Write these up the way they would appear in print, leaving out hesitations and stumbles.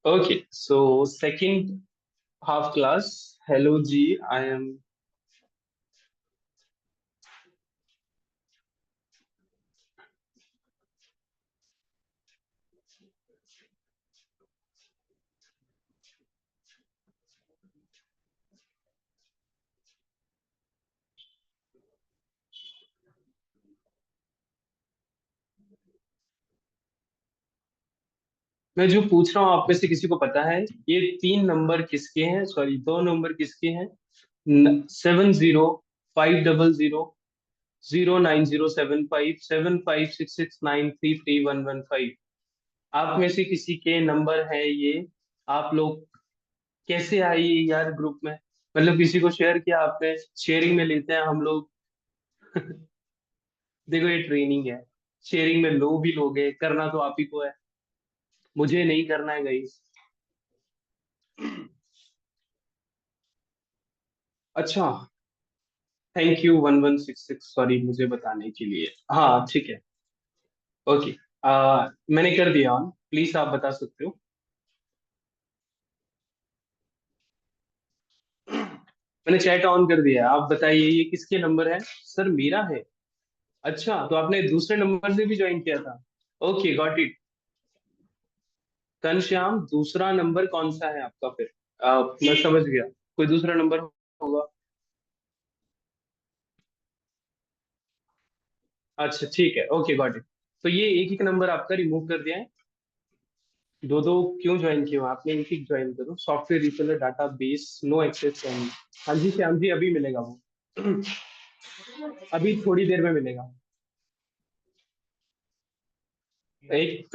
Okay so second half class. Hello जी, I am. मैं जो पूछ रहा हूँ आप में से किसी को पता है ये तीन नंबर किसके हैं? सॉरी, दो नंबर किसके हैं? 70 500 09075 7566933115। आप में से किसी के नंबर है ये? आप लोग कैसे आए ये यार ग्रुप में? मतलब किसी को शेयर किया आपने? शेयरिंग में लेते हैं हम लोग। देखो ये ट्रेनिंग है। शेयरिंग में लो भी लोगे, करना तो आप ही को है। मुझे नहीं करना है गाइस। अच्छा, थैंक यू 1166, सॉरी मुझे बताने के लिए। हाँ ठीक है। ओके। मैंने कर दिया ऑन, प्लीज आप बता सकते हो। मैंने चैट ऑन कर दिया है, आप बताइए ये किसके नंबर है? सर मेरा है। अच्छा, तो आपने दूसरे नंबर से भी ज्वाइन किया था? Okay, got it. घनश्याम, दूसरा नंबर कौन सा है आपका फिर? मैं समझ गया, कोई दूसरा नंबर होगा। अच्छा ठीक है, ओके गॉट इट। तो ये एक एक नंबर आपका रिमूव कर दिया है। दो दो क्यों ज्वाइन किया हो आपने? एक एक ज्वाइन करो। Software reseller data base no access चाहिए। हाँ जी श्याम जी, अभी मिलेगा वो। अभी थोड़ी देर में मिलेगा। एक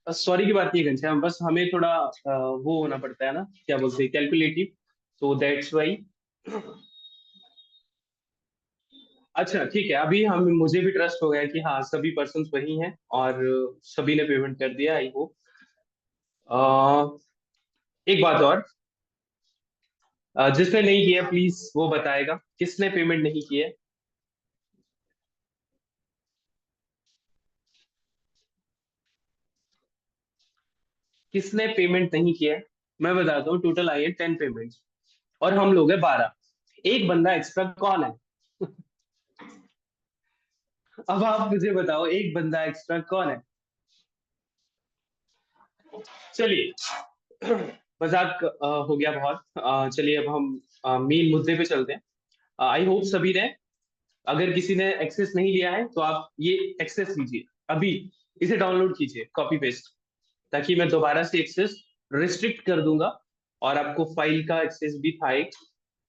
सॉरी की बात नहीं है घनश्याम, बस हमें थोड़ा वो होना पड़ता है ना, क्या बोलते हैं, कैलकुलेटिव। तो दैट्स वाई। अच्छा ठीक है, अभी हम मुझे भी ट्रस्ट हो गया कि हाँ सभी पर्सन वही हैं और सभी ने पेमेंट कर दिया, आई होप। एक बात और, जिसने नहीं किया प्लीज वो बताएगा किसने पेमेंट नहीं किया है। किसने पेमेंट नहीं किया है? मैं बताता हूँ, टोटल आई है 10 पेमेंट और हम लोग हैं 12। एक बंदा एक्स्ट्रा कौन है? अब आप मुझे बताओ, एक बंदा एक्स्ट्रा कौन है? चलिए, मजाक हो गया बहुत। चलिए अब हम मेन मुद्दे पे चलते हैं। आई होप सभी ने, अगर किसी ने एक्सेस नहीं लिया है तो आप ये एक्सेस लीजिए अभी। इसे डाउनलोड कीजिए, कॉपी पेस्ट, ताकि मैं दोबारा से एक्सेस रिस्ट्रिक्ट कर दूंगा और आपको फाइल का एक्सेस भी था एक,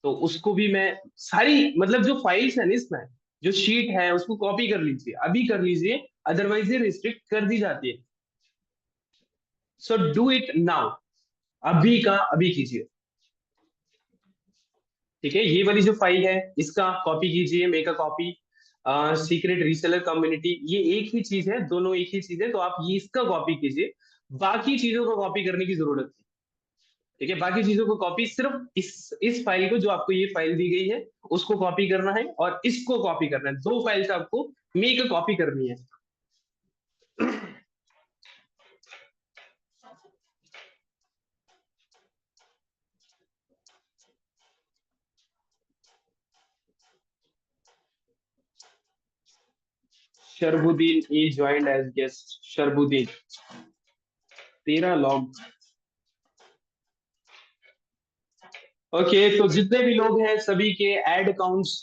तो उसको भी मैं सारी, मतलब जो फाइल्स है ना इसमें, जो शीट है उसको कॉपी कर लीजिए, अभी कर लीजिए, अदरवाइज ये रिस्ट्रिक्ट कर दी जाती है। सो डू इट नाउ, अभी का अभी कीजिए। ठीक है, ये वाली जो फाइल है इसका कॉपी कीजिए, make a copy. Secret reseller community, ये एक ही चीज है, दोनों एक ही चीज है, तो आप ये इसका कॉपी कीजिए। बाकी चीजों को कॉपी करने की जरूरत नहीं। ठीक है, बाकी चीजों को कॉपी सिर्फ इस फाइल को, जो आपको ये फाइल दी गई है उसको कॉपी करना है, और इसको कॉपी करना है। दो फाइल्स आपको मेक अ कॉपी करनी है। शरबुद्दीन ई ज्वाइंड एज गेस्ट। शरबुद्दीन, तेरा लॉग। ओके, तो जितने भी लोग हैं सभी के एड अकाउंट्स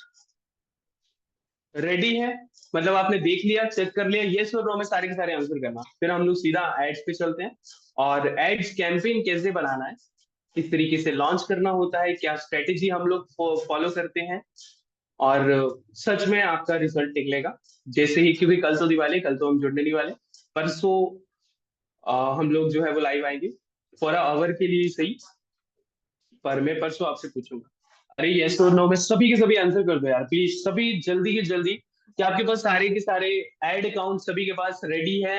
रेडी है? मतलब आपने देख लिया, चेक कर लिया, यस और नो में सारे के सारे आंसर करना, फिर हम लोग सीधा एड्स पे चलते हैं। और एड्स कैंपेन कैसे बनाना है, किस तरीके से लॉन्च करना होता है, क्या स्ट्रेटेजी हम लोग फॉलो करते हैं, और सच में आपका रिजल्ट निकलेगा जैसे ही, क्योंकि कल तो दिवाली, कल तो हम जुड़ने नहीं वाले। परसों हम लोग जो है वो लाइव आएंगे, फॉर आवर के लिए ही सही, पर मैं परसों आपसे पूछूंगा। अरे यस और नो में सभी के सभी आंसर कर दो यार प्लीज, सभी जल्दी के जल्दी। क्या आपके पास सारे के सारे एड अकाउंट सभी के पास रेडी है?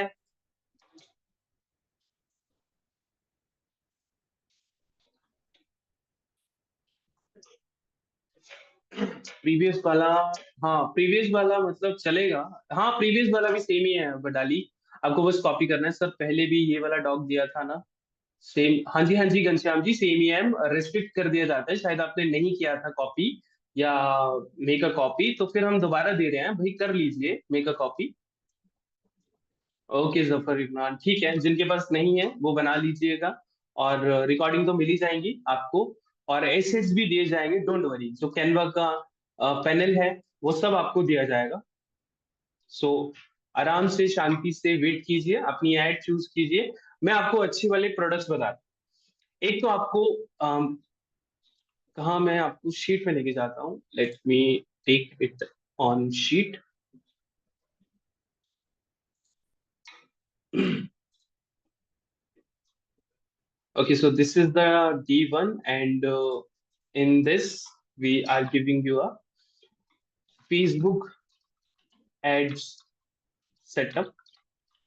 प्रीवियस वाला, हाँ प्रीवियस वाला मतलब चलेगा। हाँ प्रीवियस वाला भी सेम ही है बडाली, आपको बस कॉपी करना है सर। पहले भी ये वाला डॉग दिया था ना, सेम। हाँ जी हाँ जी घनश्याम जी, सेम ही है। रिस्ट्रिक्ट कर दिया जाता है, शायद आपने नहीं किया था कॉपी या मेक अ कॉपी, तो फिर हम दोबारा दे रहे हैं भाई, कर लीजिए make a copy. Okay Zafar Irfan, ठीक है, जिनके पास नहीं है वो बना लीजिएगा। और रिकॉर्डिंग तो मिल ही जाएंगी आपको, और एसेट्स भी दिए जाएंगे, डोंट वरी। जो कैनवा का पैनल है वो सब आपको दिया जाएगा। सो आराम से शांति से वेट कीजिए, अपनी ऐड चूज कीजिए। मैं आपको अच्छे वाले प्रोडक्ट्स बता दूं। एक तो आपको कहाँ, मैं आपको शीट में लेके जाता हूँ, let me take it on sheet. Okay, so this is the D1, and in this, we are giving you a Facebook ads setup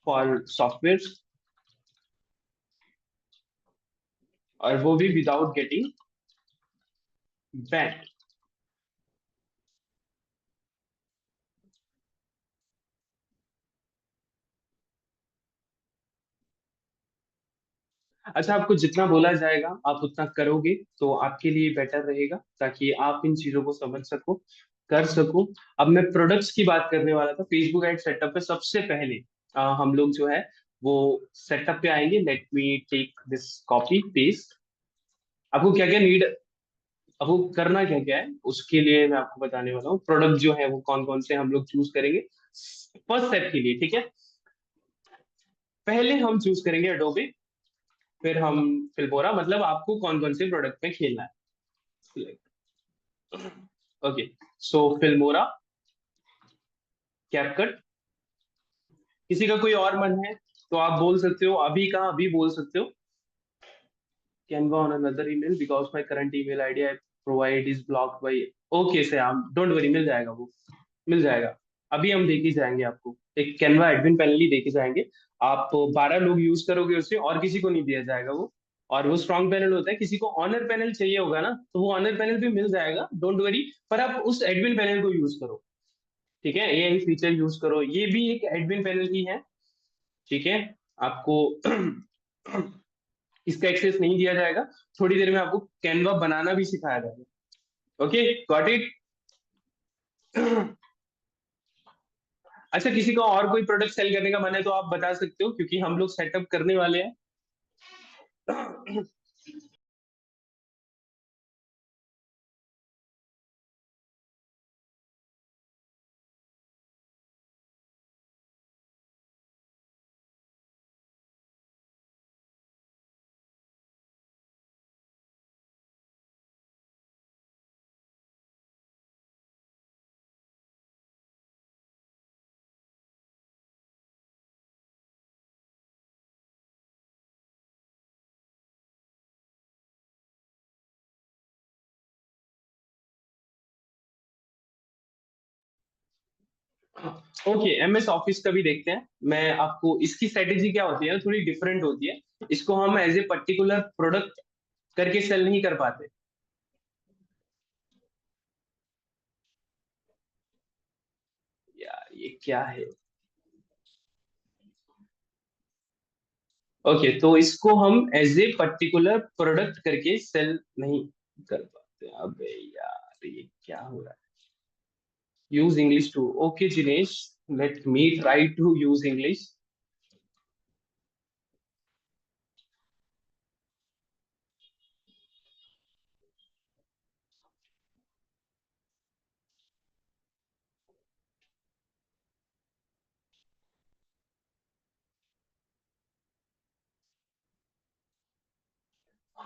for software, और वो भी विदाउट गेटिंग बैन। अच्छा, आपको जितना बोला जाएगा आप उतना करोगे तो आपके लिए बेटर रहेगा, ताकि आप इन चीजों को समझ सको, कर सको। अब मैं प्रोडक्ट्स की बात करने वाला था। फेसबुक एड सेटअप पे सबसे पहले हम लोग जो है वो सेटअप पे आएंगे। Let me take this copy paste. आपको क्या क्या नीड, अब वो करना क्या क्या है उसके लिए मैं आपको बताने वाला हूँ। प्रोडक्ट जो है वो कौन कौन से हम लोग चूज करेंगे फर्स्ट स्टेप के लिए, ठीक है। पहले हम चूज करेंगे एडोबे, फिर हम फिल्मोरा, मतलब आपको कौन कौन से प्रोडक्ट में खेलना है। ओके, सो फिल्मोरा, कैपकट। किसी का कोई और मन है तो आप बोल सकते हो, अभी का अभी बोल सकते हो। Canva on another email because my current email ID I provide is blocked by। Okay Shyam, don't worry, मिल जाएगा वो, मिल जाएगा। अभी हम देख ही जाएंगे आपको, एक कैनवा एडमिन पैनल ही देखे जाएंगे। आप 12 लोग यूज करोगे उससे, और किसी को नहीं दिया जाएगा वो। और वो स्ट्रॉन्ग पैनल होता है, किसी को ऑनर पैनल चाहिए होगा ना, तो वो ऑनर पैनल भी मिल जाएगा, डोंट वरी। पर आप उस एडमिन पैनल को यूज करो, ठीक है, यही फीचर यूज करो, ये भी एक एडमिन पैनल ही है, ठीक है। आपको इसका एक्सेस नहीं दिया जाएगा। थोड़ी देर में आपको कैनवा बनाना भी सिखाया जाएगा। Okay, got it. अच्छा, किसी का और कोई प्रोडक्ट सेल करने का मन है तो आप बता सकते हो, क्योंकि हम लोग सेटअप करने वाले हैं। ओके, एमएस ऑफिस का भी देखते हैं। मैं आपको इसकी स्ट्रेटेजी क्या होती है ना, थोड़ी डिफरेंट होती है। इसको हम एज ए पर्टिकुलर प्रोडक्ट करके सेल नहीं कर पाते। यार ये क्या है? ओके, तो इसको हम एज ए पर्टिकुलर प्रोडक्ट करके सेल नहीं कर पाते। अबे यार ये क्या हो रहा है? Use English too, okay Jinesh, let me try to use English.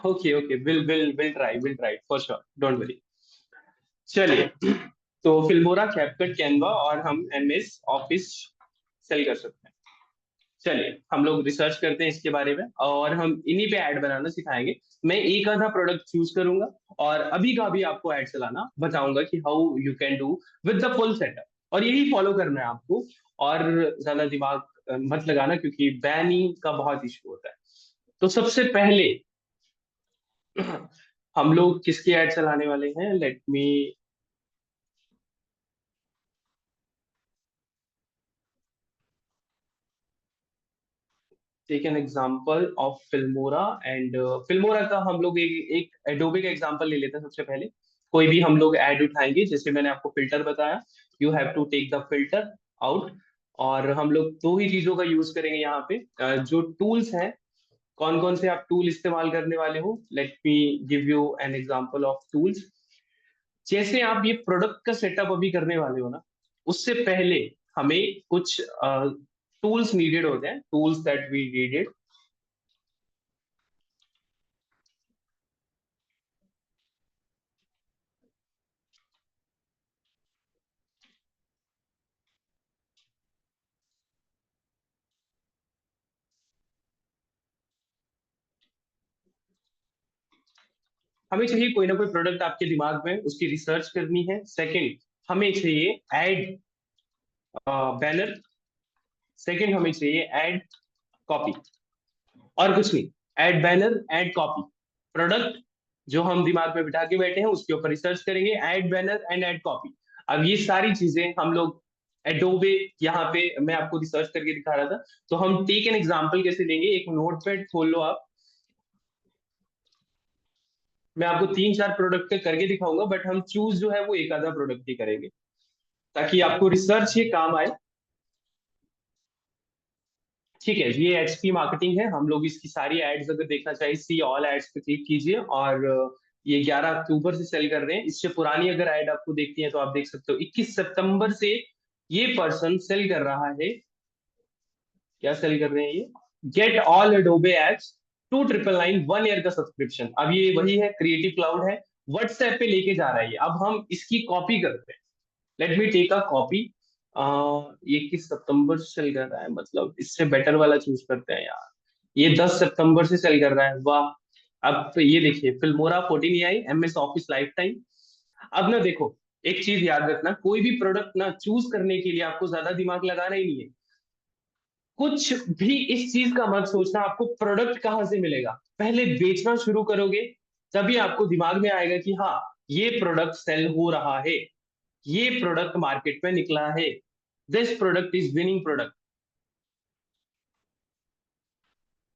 Okay okay, will try for sure, don't worry. चलिए, तो फिल्मोरा, कैपकट, कैनवा और हम एमएस ऑफिस सेल कर सकते हैं। चलिए हम लोग रिसर्च करते हैं इसके बारे में और हम इन्हीं पे ऐड बनाना सिखाएंगे। मैं एक आधा प्रोडक्ट चूज करूंगा और अभी का अभी आपको ऐड चलाना बताऊंगा कि how you can do with the full setup, और यही फॉलो करना है आपको। और ज्यादा दिमाग मत लगाना, क्योंकि बैनिंग का बहुत इशू होता है। तो सबसे पहले हम लोग किसकी ऐड चलाने वाले हैं, let me take an example of Filmora. And Filmora का हम लोग एक एडोबे का एग्जांपल ले लेते हैं सबसे पहले। कोई भी हम लोग ऐड उठाएंगे, जैसे मैंने आपको फिल्टर बताया, you have to take the filter out. और हम लोग दो ही चीजों का यूज करेंगे यहाँ पे। जो टूल्स हैं, कौन कौन से आप टूल इस्तेमाल करने वाले हो, late me give you N example of tools. जैसे आप ये प्रोडक्ट का सेटअप अभी करने वाले हो ना, उससे पहले हमें कुछ टूल्स नीडेड होते हैं, टूल्स दैट वी नीडेड। हमें चाहिए कोई ना कोई प्रोडक्ट आपके दिमाग में, उसकी रिसर्च करनी है। सेकंड, हमें चाहिए एड बैनर। सेकंड, हमें चाहिए एड कॉपी, और कुछ नहीं। Ad banner, ad copy, product जो हम दिमाग में बिठा के बैठे हैं उसके ऊपर रिसर्च करेंगे, ad banner and ad copy. अब ये सारी चीजें हम लोग एडोबे, यहाँ पे मैं आपको रिसर्च करके दिखा रहा था। तो हम टेक एन एग्जांपल कैसे लेंगे, एक नोटपैड खोल लो आप। मैं आपको तीन चार प्रोडक्ट करके दिखाऊंगा, बट हम चूज जो है वो एक आधा प्रोडक्ट ही करेंगे, ताकि आपको रिसर्च ये काम आए। ठीक है, ये एचपी मार्केटिंग है। हम लोग इसकी सारी एड्स अगर देखना चाहिए, सी ऑल एड्स पे क्लिक कीजिए। और ये 11 अक्टूबर से सेल कर रहे हैं। इससे पुरानी अगर एड आपको देखती है तो आप देख सकते हो 21 सितंबर से ये पर्सन सेल कर रहा है। क्या सेल कर रहे हैं ये, get all Adobe ads 2,999 1 year का सब्सक्रिप्शन। अब ये वही है, क्रिएटिव क्लाउड है, व्हाट्सएप पे लेके जा रहा है ये। अब हम इसकी कॉपी करते हैं। Let me take a copy. ये किस सितंबर से सेल कर रहा है, मतलब इससे बेटर वाला चूज करते हैं यार। ये 10 सितंबर से सेल कर रहा है, वाह। अब तो ये देखिए, Filmora 14 MS office life time. अब ना देखो, एक चीज याद रखना, कोई भी प्रोडक्ट ना चूज करने के लिए आपको ज्यादा दिमाग लगाना ही नहीं है। कुछ भी इस चीज का मत सोचना आपको प्रोडक्ट कहाँ से मिलेगा, पहले बेचना शुरू करोगे तभी आपको दिमाग में आएगा कि हाँ, ये प्रोडक्ट सेल हो रहा है, ये प्रोडक्ट मार्केट में निकला है, this product is winning product.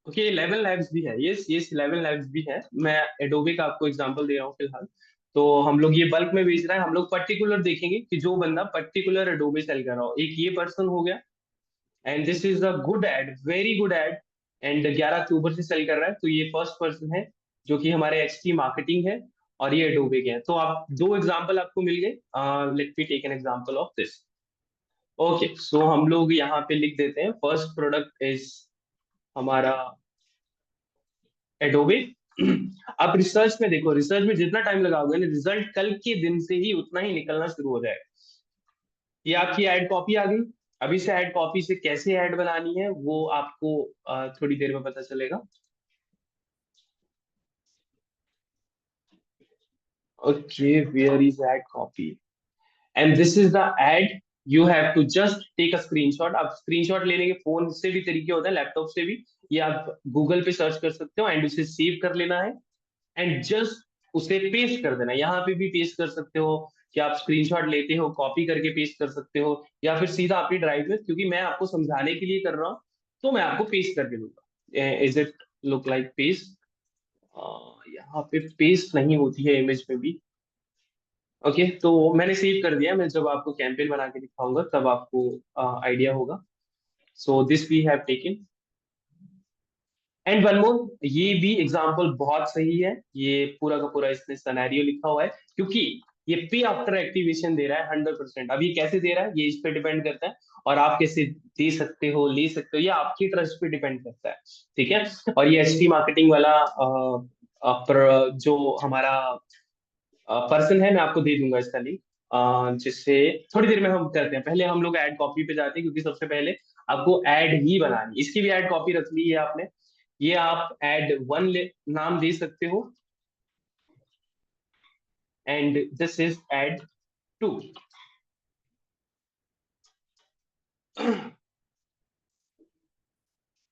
Okay, 11 labs भी है, यस यस, 11 लैब्स भी है। मैं एडोबे का आपको एग्जांपल दे रहा हूँ फिलहाल। तो हम लोग ये बल्क में बेच रहे हैं। हम लोग पर्टिकुलर देखेंगे कि जो बंदा पर्टिकुलर एडोबे सेल कर रहा हो। एक ये पर्सन हो गया, and this is a good ad, very good ad. And 11 अक्टूबर से सेल कर रहा है, तो ये फर्स्ट पर्सन है जो कि हमारे एचटी मार्केटिंग है, और ये एडोबे के हैं। तो आप दो एग्जांपल आपको मिल गए। Let me take an example of this. Okay, so हम लोग यहाँ पे लिख देते हैं, फर्स्ट प्रोडक्ट इज हमारा एडोबे। आप रिसर्च में देखो, रिसर्च में जितना टाइम लगाओगे ना, रिजल्ट कल के दिन से ही उतना ही निकलना शुरू हो जाएगा। ये आपकी ऐड कॉपी आ गई। अभी से ऐड कॉपी से कैसे ऐड बनानी है वो आपको थोड़ी देर में पता चलेगा। Okay, where is ad copy, and this is the ad. You have to just take a screenshot. आप स्क्रीनशॉट लेने के फोन से भी तरीके होते हैं, लैपटॉप से भी। ये आप गूगल पे सर्च कर सकते हो एंड उसे सेव कर लेना है, एंड जस्ट उसे पेस्ट कर देना। यहाँ पे भी पेस्ट कर सकते हो, कि आप स्क्रीनशॉट लेते हो कॉपी करके पेस्ट कर सकते हो, या फिर सीधा अपनी ड्राइव में, क्योंकि मैं आपको समझाने के लिए कर रहा हूँ तो मैं आपको पेस्ट करके दूंगा। Is it look like paste? यहाँ पे पेस्ट नहीं होती है इमेज में भी। ओके, तो मैंने सेव कर दिया। मैं जब आपको कैंपेन बना के दिखाऊंगा तब आपको आइडिया होगा। So this we have taken. And one more, ये भी एग्जांपल बहुत सही है। ये पूरा का पूरा इसने सिनेरियो लिखा हुआ है, क्योंकि ये पे आफ्टर एक्टिवेशन दे रहा है 100%। अब ये कैसे दे रहा है ये इस पे डिपेंड करता है, और आप कैसे दे सकते हो, ले सकते हो, ये आपकी ट्रस्ट पे डिपेंड करता है। ठीक है, और ये एचटी मार्केटिंग वाला जो हमारा पर्सन है, मैं आपको दे दूंगा इसका लिंक, जिससे थोड़ी देर में हम करते हैं। पहले हम लोग ऐड कॉपी पे जाते हैं, क्योंकि सबसे पहले आपको ऐड ही बनानी, इसकी भी ऐड कॉपी रख ली है आपने। ये आप ऐड वन नाम दे सकते हो, and this is add to.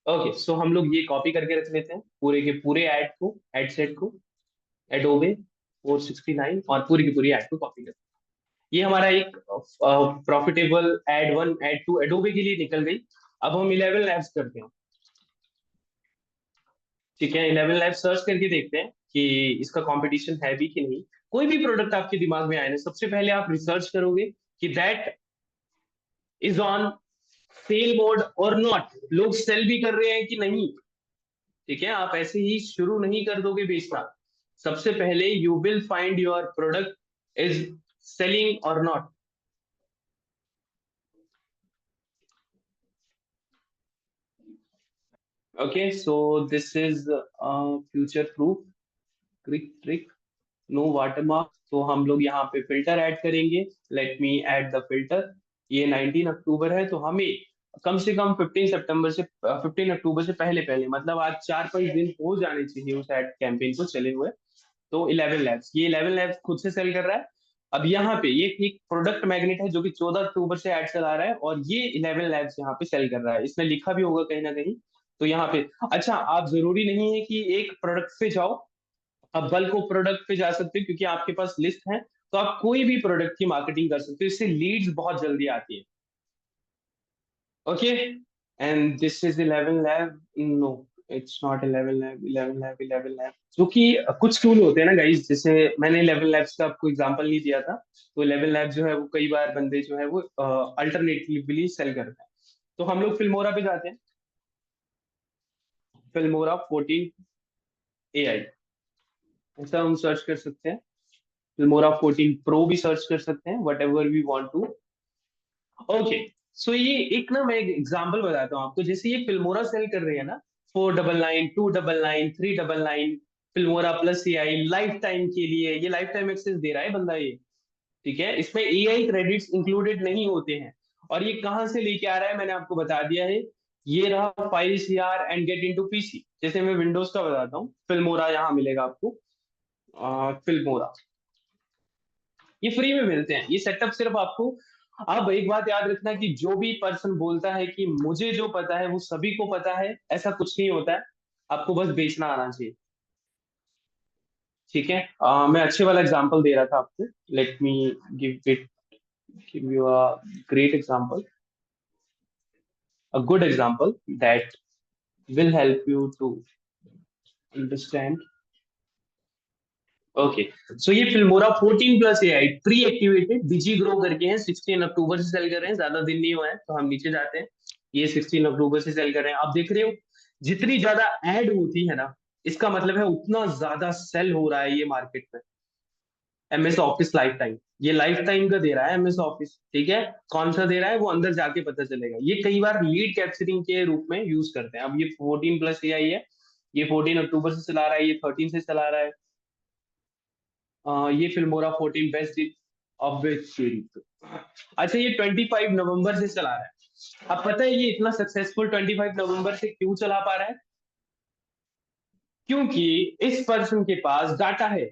Okay, so हम लोग ये कॉपी करके रख लेते हैं पूरे के पूरे ऐड को, ऐड सेट को, एडोबे 469, और पूरी की पूरी ऐड को कॉपी करते हैं। ये हमारा एक profitable ad one ad two Adobe के लिए निकल गई। अब हम 11 लैब्स करते हैं। ठीक है, 11 लैब सर्च करके देखते हैं कि इसका कंपटीशन है भी कि नहीं। कोई भी प्रोडक्ट आपके दिमाग में आए ना, सबसे पहले आप रिसर्च करोगे कि that is on sale mode और नॉट, लोग सेल भी कर रहे हैं कि नहीं। ठीक है, आप ऐसे ही शुरू नहीं कर दोगे बेचना। सबसे पहले you will find your product is selling और not. Okay, so this is future proof quick trick, no watermark. तो हम लोग यहाँ पे फिल्टर ऐड करेंगे। Let me add the filter. ये 19 अक्टूबर है, तो हमें कम से कम 15 अक्टूबर से पहले पहले, मतलब आज 4-5 दिन हो जाने चाहिए उस एड कैंपेन को चले हुए। तो 11 लैब्स, ये 11 लैब्स खुद से सेल कर रहा है। अब यहाँ पे ये एक प्रोडक्ट मैग्नेट है जो कि 14 अक्टूबर से ऐड चला रहा है, और ये 11 लैब्स यहाँ पे सेल कर रहा है। इसमें लिखा भी होगा कहीं ना कहीं। तो यहाँ पे, अच्छा, आप जरूरी नहीं है कि एक प्रोडक्ट पे जाओ, आप बल्क ऑफ प्रोडक्ट पे जा सकते हो, क्योंकि आपके पास लिस्ट है। तो आप कोई भी प्रोडक्ट की मार्केटिंग कर सकते हो, इससे लीड्स बहुत जल्दी आती है। Okay, and this is 11 lab. No, it's not 11 lab. 11 lab, 11 lab, जो कि कुछ टूल होते हैं ना गाइस, जैसे मैंने 11 लैब्स का आपको एग्जांपल नहीं दिया था। तो 11 लैब जो है वो कई बार बंदे जो है वो अल्टरनेटिवली सेल करते हैं। तो हम लोग फिल्मोरा पे जाते हैं। फिल्मोरा 14 AI, ऐसा हम सर्च कर सकते हैं। फिल्मोरा 14 प्रो भी सर्च कर सकते हैं, whatever we want to. Okay, so ये एक ना, मैं एक एग्जांपल बताता हूँ आपको। जैसे ये फिल्मोरा सेल कर रही है ना, 499, 299, 399, Filmora plus AI life time के लिए, ये लाइफ टाइम एक्सेस दे रहा है बंदा ये। ठीक है, इसमें AI क्रेडिट्स इंक्लूडेड नहीं होते हैं। और ये कहाँ से लेके आ रहा है, मैंने आपको बता दिया है। ये रहा file CR and get into PC। जैसे मैं विंडोज का बताता हूँ, फिल्मोरा यहाँ मिलेगा आपको। फिल्मोरा ये फ्री में मिलते हैं, ये सेटअप सिर्फ आपको। अब एक बात याद रखना कि जो भी पर्सन बोलता है कि मुझे जो पता है वो सभी को पता है, ऐसा कुछ नहीं होता है। आपको बस बेचना आना चाहिए। ठीक है, मैं अच्छे वाला एग्जांपल दे रहा था आपको। Let me give you a great example, a good example that will help you to understand. Okay, so ये Filmora 14 plus AI pre activated digi grow करके हैं, 16 अक्टूबर से सेल कर रहे हैं, ज्यादा दिन नहीं हुआ है। तो हम नीचे जाते हैं, ये 16 अक्टूबर से सेल कर रहे हैं। आप देख रहे हो, जितनी ज्यादा ऐड होती है ना, इसका मतलब है उतना ज्यादा सेल हो रहा है ये मार्केट में। MS ऑफिस लाइफ टाइम, ये लाइफ टाइम का दे रहा है MS ऑफिस। ठीक है, कौन सा दे रहा है वो अंदर जाके पता चलेगा। ये कई बार लीड कैप्चरिंग के रूप में यूज करते हैं। अब ये 14 प्लस AI है, ये 14 अक्टूबर से चला रहा है, ये 13 से चला रहा है। ये Filmora 14 best of web series. अच्छा, ये 25 नवंबर से चला रहा है। अब पता है ये इतना सक्सेसफुल 25 नवंबर से क्यों चला पा रहा है? क्योंकि इस पर्सन के पास डाटा है।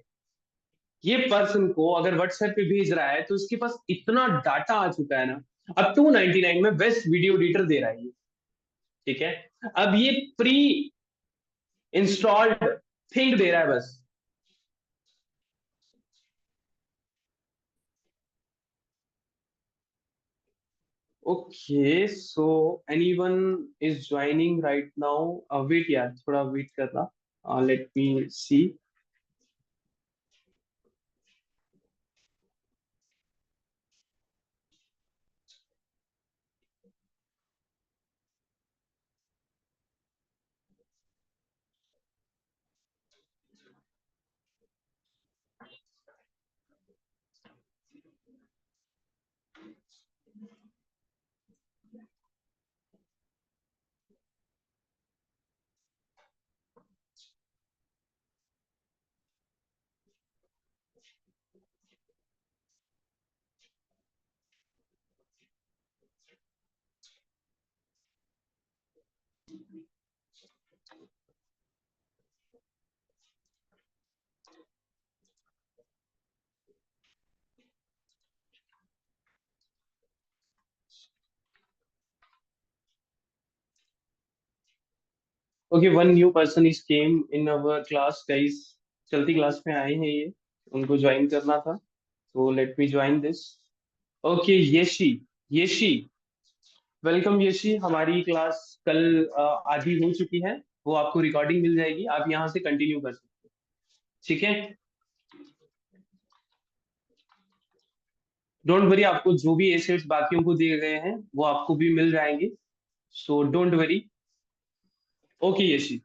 ये पर्सन को अगर व्हाट्सएप पे भेज रहा है, तो इसके पास इतना डाटा आ चुका है ना। अब 299 में बेस्ट वीडियो एडिटर दे रहा है ये। ठीक है, अब ये प्री इंस्टॉल्ड थिंग दे रहा है बस। Okay, so anyone is joining right now? Wait यार, थोड़ा वेट करना, let me see. Okay, one new person is came in our class guys. चलती क्लास में आए हैं ये, उनको ज्वाइन करना था, तो let me join this. Okay, Yeshi. Yeshi, welcome Yeshi. हमारी क्लास कल आधी हो चुकी है, वो आपको रिकॉर्डिंग मिल जाएगी, आप यहाँ से कंटिन्यू कर सकते हैं। ठीक है, डोंट वरी, आपको जो भी एसेट्स बाकियों को दिए गए हैं वो आपको भी मिल जाएंगे, so don't worry. Okay Yeshi,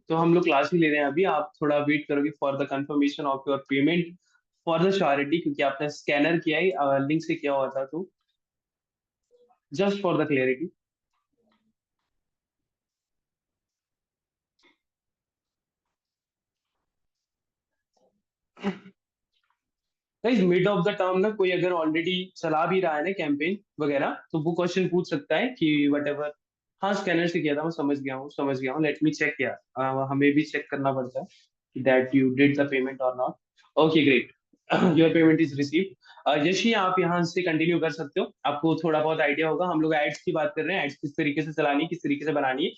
तो हम लोग क्लास ही ले रहे हैं अभी, आप थोड़ा वेट करोगे for the confirmation of your payment for the surety, क्योंकि आपने स्कैनर किया है, लिंक से किया हुआ था, तो just for the clarity. Guys, mid of the term ना कोई अगर ऑलरेडी चला भी रहा है ना कैंपेन वगैरह, तो वो क्वेश्चन पूछ सकता है कि वट एवर। हाँ, स्कैनर से किया था, मैं समझ गया हूँ, समझ गया हूँ, लेट मी चेक। यार हमें भी चेक करना पड़ता है that you did the payment और not. Okay great, your payment is received. Yashi, आप यहाँ से कंटिन्यू कर सकते हो, आपको थोड़ा बहुत आइडिया होगा, हम लोग एड्स की बात कर रहे हैं, एड्स किस तरीके से चलानी है, किस तरीके से बनानी है,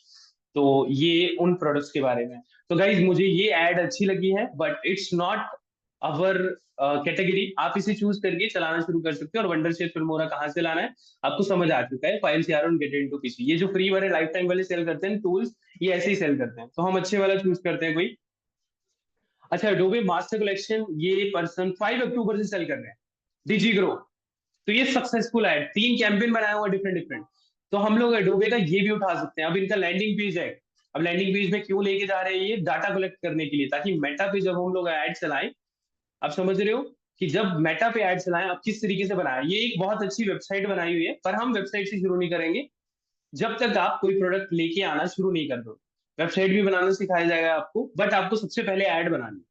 तो ये उन प्रोडक्ट्स के बारे में है। तो गाइज, मुझे ये एड अच्छी लगी है, but it's not our category. आप इसे चूज करके चलाना शुरू कर सकते हो, और वंडर शेयर फिल्मोरा कहाँ से लाना है आपको समझ आ चुका है। फाइल्स यार गेट इनटू पीसी, ये जो फ्री वाले लाइफ टाइम वाले सेल करते हैं टूल्स, ये ऐसे ही सेल करते हैं, तो हम अच्छे वाला चूज करते हैं कोई। अच्छा, एडोबे मास्टर कलेक्शन ये पर्सन 5 अक्टूबर से सेल कर रहे हैं, डिजी ग्रो। तो ये सक्सेसफुल है, 3 कैंपेन बनाया हुआ डिफरेंट डिफरेंट, तो हम लोग एडोबे का ये भी उठा सकते हैं। अब इनका लैंडिंग पेज है, अब लैंडिंग पेज में क्यों लेके जा रहे हैं, ये डाटा कलेक्ट करने के लिए, ताकि मेटा पे जब हम लोग ऐड चलाएं, आप समझ रहे हो कि जब मेटा पे ऐड चलाएं आप किस तरीके से बनाएं। ये एक बहुत अच्छी वेबसाइट बनाई हुई है, पर हम वेबसाइट से शुरू नहीं करेंगे जब तक आप कोई प्रोडक्ट लेके आना शुरू नहीं कर दो। वेबसाइट भी बनाना सिखाया जाएगा आपको, बट आपको सबसे पहले ऐड बनानी,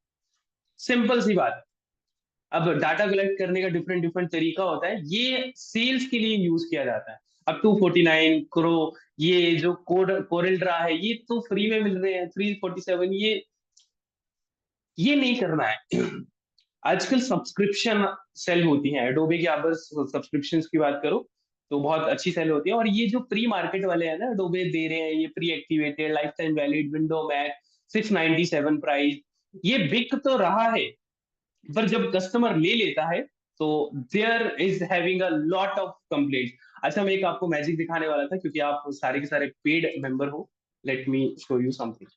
सिंपल सी बात है। अब डाटा कलेक्ट करने का डिफरेंट डिफरेंट तरीका होता है, ये सेल्स के लिए यूज किया जाता है। अब 249 क्रो, ये जो कोरल ड्रा है, ये तो फ्री में मिल रहे हैं, 347, ये नहीं करना है। आजकल सब्सक्रिप्शन सेल होती हैं एडोबे की, आप बस सब्सक्रिप्शन की बात करो तो बहुत अच्छी सेल होती है। और ये जो प्री मार्केट वाले हैं ना, एडोबे दे रहे हैं ये pre activated life time valid window Mac 697 price, ये बिक तो रहा है, पर जब कस्टमर ले लेता है तो there is having a lot of complaint. अच्छा, मैं एक आपको मैजिक दिखाने वाला था, क्योंकि आप सारे के सारे पेड मेंबर हो, let me show you something.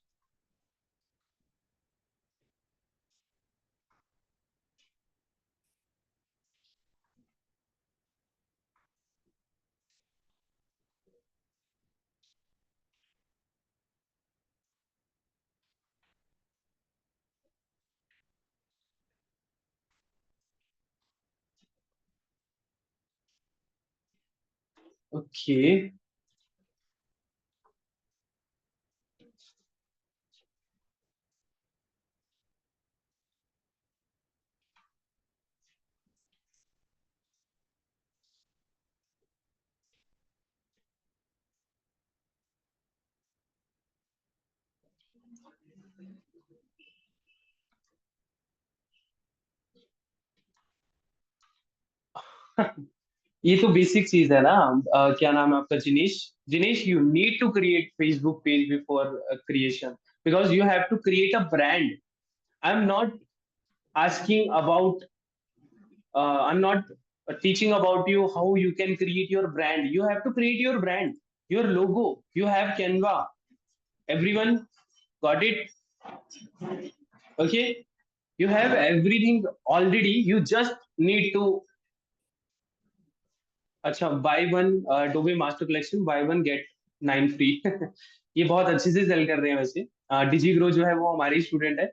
Okay, ये तो बेसिक चीज है ना। क्या नाम है आपका, Jinesh? Jinesh, you need to create Facebook page before creation, because you have to create a brand. I am not asking about I'm not teaching about you how you can create your brand. You have to create your brand, your logo. You have Canva, everyone got it? Okay, you have everything already, you just need to। अच्छा, buy one Adobe master collection, buy one get 9 free. ये बहुत अच्छे से sale कर रहे हैं वैसे। डिजी grow जो है वो हमारे स्टूडेंट है।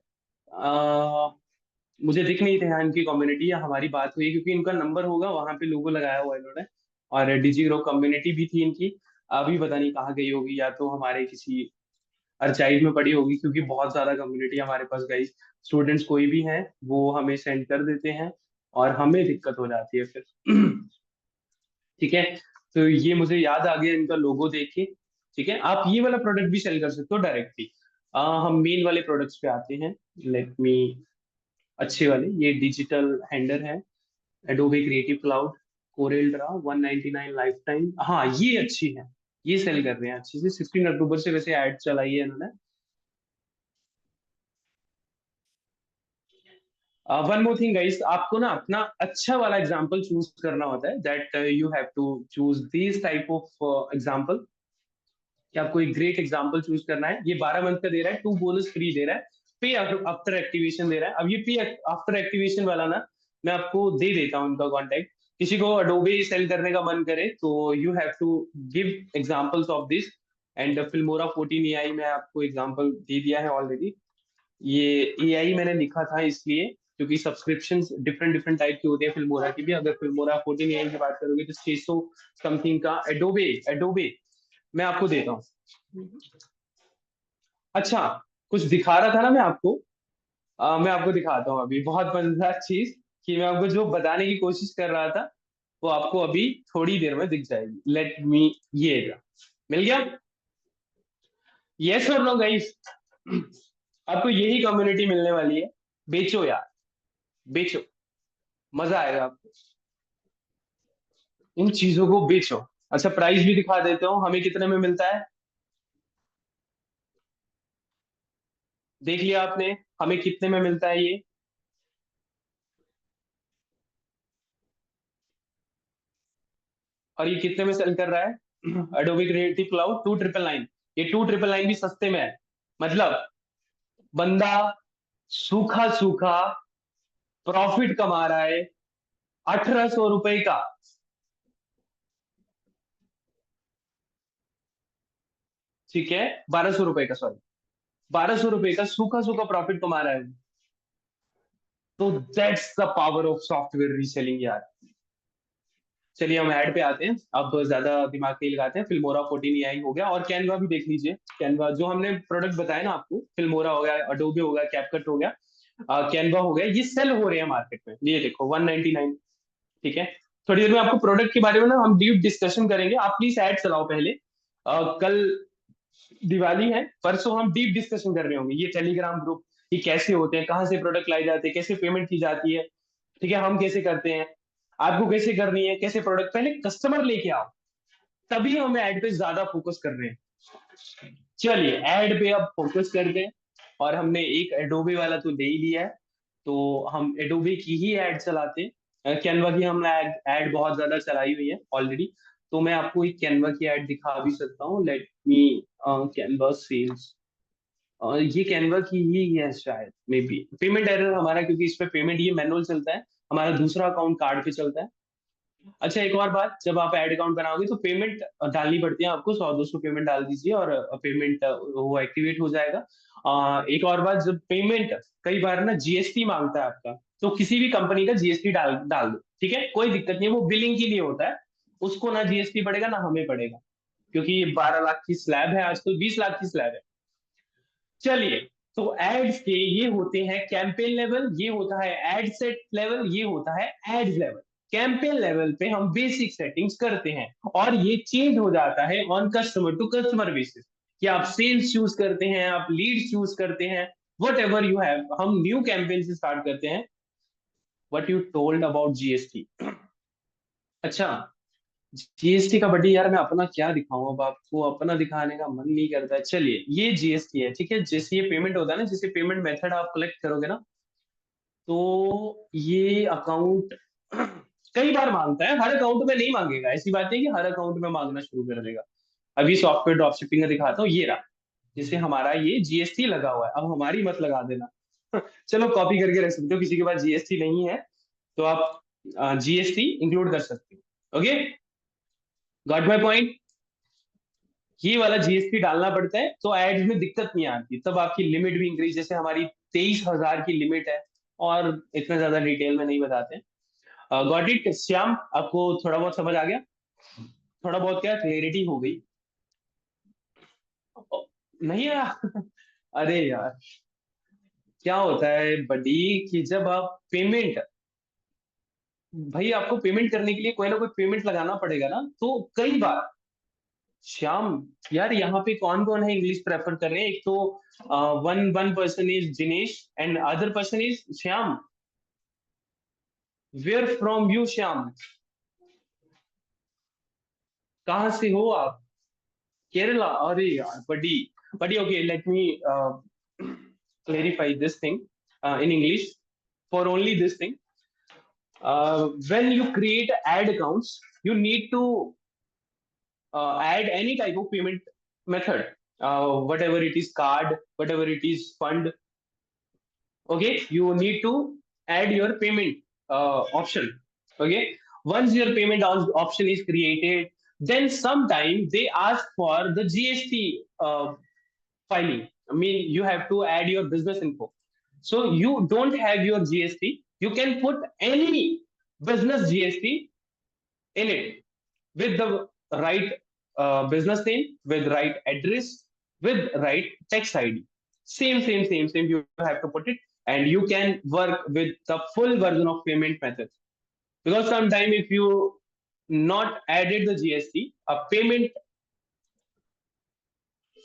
मुझे दिख नहीं था इनकी कम्युनिटी, या हमारी बात हुई, क्योंकि इनका नंबर होगा वहां पे लोगो लगाया हुआ है इन्होंने। और डिजी ग्रो कम्युनिटी भी थी इनकी, अभी पता नहीं कहाँ गई होगी, या तो हमारे किसी अर्चाइव में पड़ी होगी, क्योंकि बहुत ज्यादा कम्युनिटी हमारे पास गई। स्टूडेंट्स कोई भी हैं वो हमें सेंड कर देते हैं, और हमें दिक्कत हो जाती है फिर। ठीक है, तो ये मुझे याद आ गया इनका लोगो देख के। ठीक है, आप ये वाला प्रोडक्ट भी सेल कर सकते हो डायरेक्टली। हम मेन वाले प्रोडक्ट्स पे आते हैं। लेट मी, अच्छे वाले ये डिजिटल हैंडर है, Adobe creative cloud, Corel draw 199 life time. हाँ ये अच्छी है, ये सेल कर रहे हैं अच्छी से, 16 अक्टूबर से वैसे ऐड चलाई है इन्होंने। वन मोर थिंग गाइस, आपको ना अपना अच्छा वाला एग्जांपल चूज करना होता है, that you have to choose this type of example, कि आपको एक ग्रेट एग्जांपल चूज करना है। ये 12 मंथ का दे रहा है, 2 बोनस फ्री दे रहा है, पे आफ्टर एक्टिवेशन दे रहा है। अब ये पे आफ्टर एक्टिवेशन वाला ना, मैं आपको दे देता हूँ उनका कॉन्टेक्ट। किसी को अडोबे सेल करने का मन करे तो you have to give examples of this. And Filmora 14 AI में आपको एग्जांपल दे दिया है ऑलरेडी। ये एआई मैंने लिखा था इसलिए क्योंकि सब्सक्रिप्शन डिफरेंट डिफरेंट टाइप की होती है फिल्मोरा की भी। अगर फिल्मोरा 14 एआई की बात करोगे तो 600 समथिंग का एडोबे एडोबे मैं आपको देता हूँ। अच्छा, कुछ दिखा रहा था ना मैं आपको, मैं आपको दिखाता हूँ अभी बहुत मजेदार चीज, कि मैं आपको जो बताने की कोशिश कर रहा था वो आपको अभी थोड़ी देर में दिख जाएगी। लेट मी, ये रहा। मिल गया? यस और नो गाइस? आपको यही कम्युनिटी मिलने वाली है। बेचो यार, बेचो, मजा आएगा आपको। इन चीजों को बेचो। अच्छा, प्राइस भी दिखा देता हूँ, हमें कितने में मिलता है, देख लिया आपने? हमें कितने में मिलता है ये? और ये कितने में सेल कर रहा है? Adobe creative cloud 2,999। ये 2,999 भी सस्ते में है। मतलब बंदा सूखा सूखा प्रॉफिट कमा रहा है 1,800 रुपए का। ठीक है, 1,200 रुपए का, सॉरी, 1,200 रुपए का सूखा सूखा प्रॉफिट कमा रहा है। तो that's the power of software reselling यार। चलिए हम ऐड पे आते हैं, अब ज्यादा दिमाग नहीं लगाते हैं। फिल्मोरा 14 एआई हो गया, और कैनवा भी देख लीजिए। कैनवा जो हमने प्रोडक्ट बताया ना आपको, फिल्मोरा हो गया, अडोबे हो गया, कैपकट हो गया, कैनवा हो गया, ये सेल हो रहे हैं मार्केट में। ये देखो 199। ठीक है, थोड़ी देर में आपको प्रोडक्ट के बारे में ना हम डीप डिस्कशन करेंगे। आप प्लीज ऐड चलाओ पहले। कल दिवाली है, परसों हम डीप डिस्कशन कर रहे होंगे ये टेलीग्राम ग्रुप, ये कैसे होते हैं, कहाँ से प्रोडक्ट लाई जाते हैं, कैसे पेमेंट की जाती है, ठीक है, हम कैसे करते हैं, आपको कैसे करनी है, कैसे प्रोडक्ट, पहले कस्टमर लेके आओ, तभी हम ऐड पे ज्यादा फोकस कर रहे हैं। चलिए ऐड पे अब फोकस करते हैं। और हमने एक एडोबे वाला तो ले ही लिया है, तो हम एडोबे की ही ऐड चलाते हैं। कैनवा की हमने ऐड बहुत ज्यादा चलाई हुई है ऑलरेडी, तो मैं आपको एक कैनवा की ऐड दिखा भी सकता हूँ। लेट मी, कैनवा सेल्स, ये कैनवा की ही है शायद, मे बी। पेमेंट एरर हमारा, क्योंकि इस पे पेमेंट ये मैनुअल चलता है, हमारा दूसरा अकाउंट कार्ड पे चलता है। अच्छा, एक और बात, जब आप ऐड अकाउंट बनाओगे तो पेमेंट डालनी पड़ती है आपको, 100-200 पेमेंट डाल दीजिए और पेमेंट वो एक्टिवेट हो जाएगा। एक और बात, जब पेमेंट कई बार ना जीएसटी मांगता है आपका, तो किसी भी कंपनी का जीएसटी डाल डाल दो, ठीक है, कोई दिक्कत नहीं है, वो बिलिंग के लिए होता है। उसको ना जीएसटी पड़ेगा ना हमें पड़ेगा, क्योंकि ये 12 लाख की स्लैब है, आजकल 20 लाख की स्लैब है। चलिए, तो एड्स के ये होते हैं कैंपेन लेवल, ये होता है एड सेट लेवल, ये होता है एड्स लेवल। कैंपेन लेवल पे हम बेसिक सेटिंग्स करते हैं, और ये चेंज हो जाता है on customer to customer basis, कि आप सेल्स चूज करते हैं, आप लीड चूज करते हैं, वट एवर यू हैव। हम न्यू कैंपेन से स्टार्ट करते हैं। What you told about GST. अच्छा, जीएसटी का बड़ी यार, मैं अपना क्या दिखाऊं, अब आपको अपना दिखाने का मन नहीं करता है। चलिए, ये जीएसटी है, ठीक है, जैसे ये पेमेंट होता है ना, जैसे पेमेंट मेथड आप कलेक्ट करोगे ना, तो ये अकाउंट कई बार मांगता है, हर अकाउंट में नहीं मांगेगा, ऐसी बात नहीं कि हर अकाउंट में मांगना शुरू कर देगा। अभी सॉफ्टवेयर ड्रॉपशिपिंग का दिखाता हूँ, ये रहा, जैसे हमारा ये जीएसटी लगा हुआ है, अब हमारी मत लगा देना। चलो कॉपी करके रख सकते हो, किसी के पास जीएसटी नहीं है तो आप जीएसटी इंक्लूड कर सकते हो। Okay, got my point? ये वाला जीएसटी डालना पड़ता है, तो एड्स में दिक्कत नहीं आती, तब आपकी लिमिट भी इंक्रीज, जैसे हमारी 23,000 की लिमिट है, और इतना ज्यादा डिटेल में नहीं बताते। गॉट इट श्याम, आपको थोड़ा बहुत समझ आ गया? थोड़ा बहुत क्या क्लियरिटी हो गई? नहीं आया? अरे यार, क्या होता है बडी, कि जब आप पेमेंट, भाई आपको पेमेंट करने के लिए कोई ना कोई पेमेंट लगाना पड़ेगा ना, तो कई बार श्याम, यार यहाँ पे कौन कौन है इंग्लिश प्रेफर कर रहे हैं? एक तो one one person is Jinesh and other person is Shyam. Where from you Shyam? कहाँ से हो आप? केरला? अरे यार बड़ी बड़ी। Okay, let me clarify this thing in English for only this thing. When you create ad accounts, you need to add any type of payment method, whatever it is, card, whatever it is, fund. Okay, you need to add your payment option. Okay, once your payment option is created, then sometime they ask for the GST filing. I mean, you have to add your business info. So you don't have your GST, you can put any business GST in it with the right business name, with right address, with right tax ID. Same. You have to put it, and you can work with the full version of payment methods. Because sometime if you not added the GST, a payment,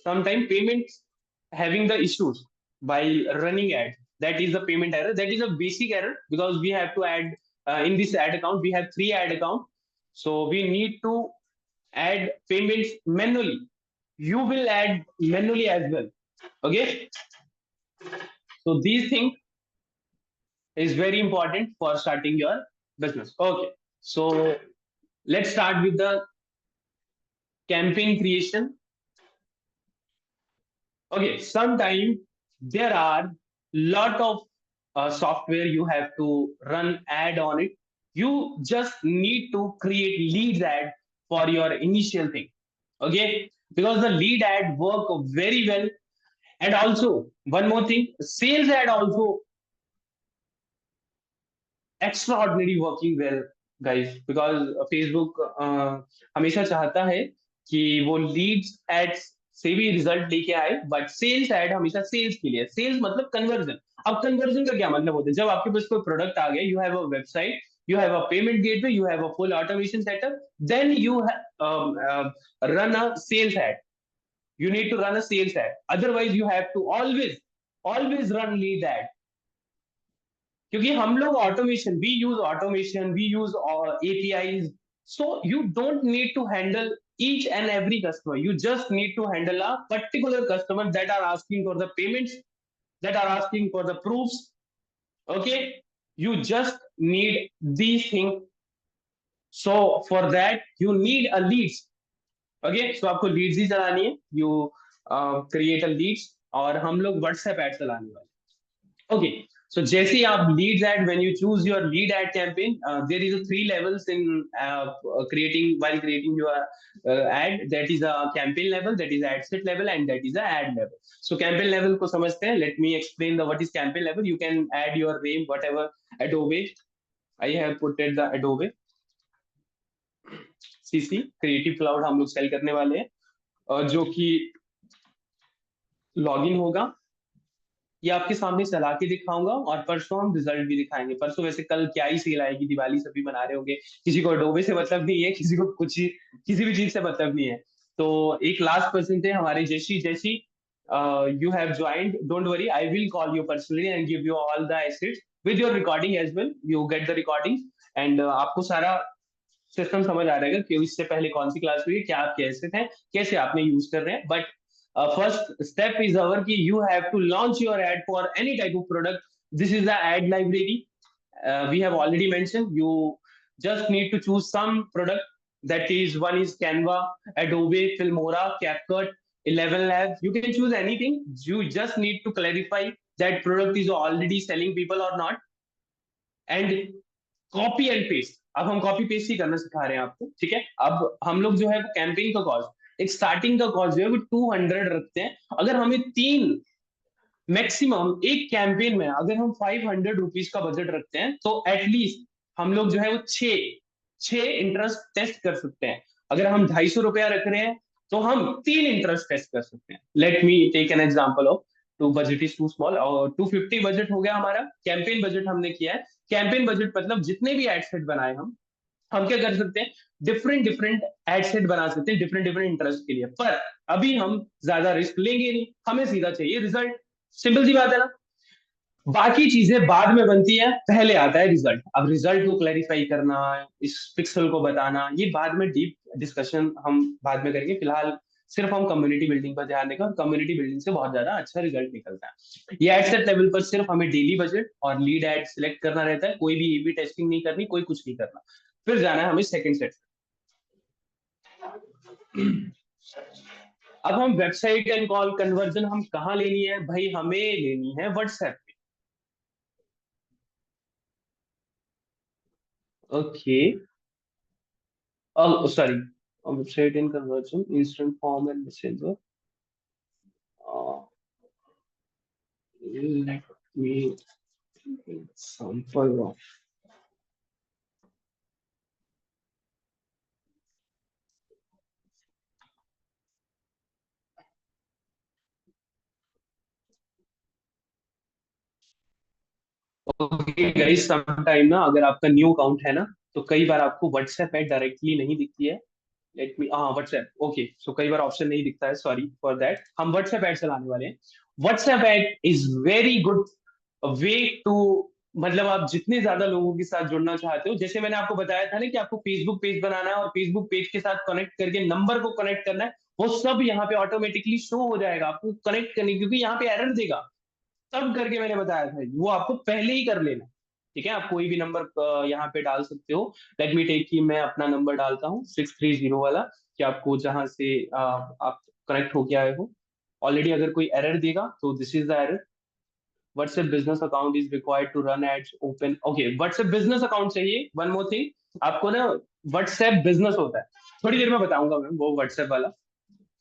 sometimes payments having the issues while running ads. That is a payment error. That is a basic error because we have to add in this ad account. We have 3 ad account, so we need to add payments manually. You will add manually as well. Okay, so these things is very important for starting your business. Okay, so let's start with the campaign creation. Okay, sometimes there are lot of software you have to run ad on it. You just need to create leads ad for your initial thing. Okay, because the lead ad work very well. And also one more thing, sales ad also extraordinary working well, guys, because Facebook हमेशा चाहता है कि वो Leeds ads से भी result लेके आए, but sales add हमेशा सेल्स के लिए। सेल्स मतलब कन्वर्जन। अब कन्वर्जन का क्या मतलब होता है? जब आपके पास कोई प्रोडक्ट आ गया, you have a website, you have a payment gateway, you have a full automation setup, then you run a sales ad. You need to run a sales ad. Otherwise, you have to always run lead ad. क्योंकि हम लोग automation, we use APIs, so you don't need to handle each and every customer. You just need to handle a particular customer that are asking for the payments, that are asking for the proofs. Okay, you just need these things. So for that you need a leads. Okay, so आपको leads ही चलानी है। You create a leads, और हम लोग WhatsApp ad चलाने वाले। Okay, so Jesse, leads ad, when you choose your lead ad campaign, there is a 3 levels in creating, while creating your ad. That is a campaign level, that is ad set level, and that is a ad level. So campaign level को समझते हैं। Let me explain the what is campaign level. You can add your name, whatever, Adobe. I have put it the Adobe CC Creative Cloud हम लोग cell करने वाले हैं, जो कि लॉगिन होगा। ये आपके सामने चला के दिखाऊंगा, और परसों हम रिजल्ट भी दिखाएंगे। परसों वैसे कल क्या ही सेल आएगी, दिवाली सभी मना रहे होंगे, किसी को अडोबे से मतलब नहीं है, किसी को कुछ किसी भी चीज से मतलब नहीं है। तो एक लास्ट पर्सन थे हमारे जैसी जैसी, you have joined, don't worry, I will call you personally and give you all the assets with your recording as well. You get the recording, and आपको सारा सिस्टम समझ आ जाएगा कि इससे पहले कौन सी क्लास हुई है, क्या आप कैसे थे, कैसे आपने यूज कर रहे हैं। But first step is our key. You have to launch your ad for any type of product. This is the ad library. We have already mentioned. You just need to choose some product. That is, one is Canva, Adobe, Filmora, CapCut, 11 Labs. You can choose anything. You just need to clarify that product is already selling people or not. And copy and paste. अब हम copy paste ही करना सिखा रहे हैं आपको, ठीक है? अब हम लोग जो है कैंपेन का कॉस्ट, एक स्टार्टिंग का कॉस्ट जो है वो 200 रखते हैं। अगर हमें 3 मैक्सिमम एक कैंपेन में अगर हम 500 रुपीज का बजट रखते हैं, तो एटलीस्ट हम लोग जो है वो छह इंटरेस्ट टेस्ट कर सकते हैं। अगर हम 250 रुपया रख रहे हैं, तो हम 3 इंटरेस्ट टेस्ट कर सकते हैं। Let me take an example of to budget is too small, और 250 बजट हो गया हमारा। कैंपेन बजट हमने किया है। कैंपेन बजट मतलब जितने भी एड सेट बनाए हम, हम क्या कर सकते हैं, डिफरेंट डिफरेंट एड सेट बना सकते हैं डिफरेंट डिफरेंट इंटरेस्ट के लिए, पर अभी हम ज्यादा रिस्क लेंगे नहीं, हमें सीधा चाहिए रिजल्ट। सिंपल सी बात है ना। बाकी चीजें बाद में बनती है, पहले आता है रिजल्ट। अब रिजल्ट को क्लैरिफाई करना, इस पिक्सल को बताना, ये बाद में डीप डिस्कशन हम बाद में करेंगे। फिलहाल सिर्फ हम कम्युनिटी बिल्डिंग पर ध्यान देंगे, और कम्युनिटी बिल्डिंग से बहुत ज्यादा अच्छा रिजल्ट निकलता है। ये एड सेट लेवल पर सिर्फ हमें डेली बजट और लीड एड सिलेक्ट करना रहता है, कोई भी एबी टेस्टिंग नहीं करनी, कोई कुछ नहीं करना। फिर जाना है हमें सेकंड सेट। अब हम वेबसाइट एंड कॉल कन्वर्जन हम कहाँ लेनी है भाई, हमें लेनी है व्हाट्सएप पे। Okay, sorry, website and conversion instant form and messenger. Let me sample of, okay guys, some time ना अगर आपका न्यू अकाउंट है ना, तो कई बार आपको व्हाट्सएप ऐड डायरेक्टली नहीं दिखती है। लेट मी, हाँ व्हाट्सएप, ओके, सो कई बार ऑप्शन नहीं दिखता है, सॉरी फॉर दैट। हम व्हाट्सएप ऐड चलाने वाले हैं। WhatsApp ad is very good way to, मतलब आप जितने ज्यादा लोगों के साथ जुड़ना चाहते हो, जैसे मैंने आपको बताया था ना कि आपको फेसबुक पेज बनाना है और फेसबुक पेज के साथ कनेक्ट करके नंबर को कनेक्ट करना है, वो सब यहाँ पे ऑटोमेटिकली शो हो जाएगा आपको कनेक्ट करने, क्योंकि यहाँ पे एरर देगा। सब करके मैंने बताया था, वो आपको पहले ही कर लेना। ठीक है, आप कोई भी नंबर यहाँ पे डाल सकते हो। लेट मी टेक की मैं अपना नंबर डालता हूँ 630 वाला, कि आपको जहां से आप कनेक्ट होके आए हो। ऑलरेडी अगर कोई एरर देगा तो this is the error. WhatsApp business account is required to run ads open, okay WhatsApp business account चाहिए। वन मोर थिंग, आपको ना व्हाट्सएप बिजनेस होता है, थोड़ी देर में बताऊंगा मैं वो व्हाट्सएप वाला।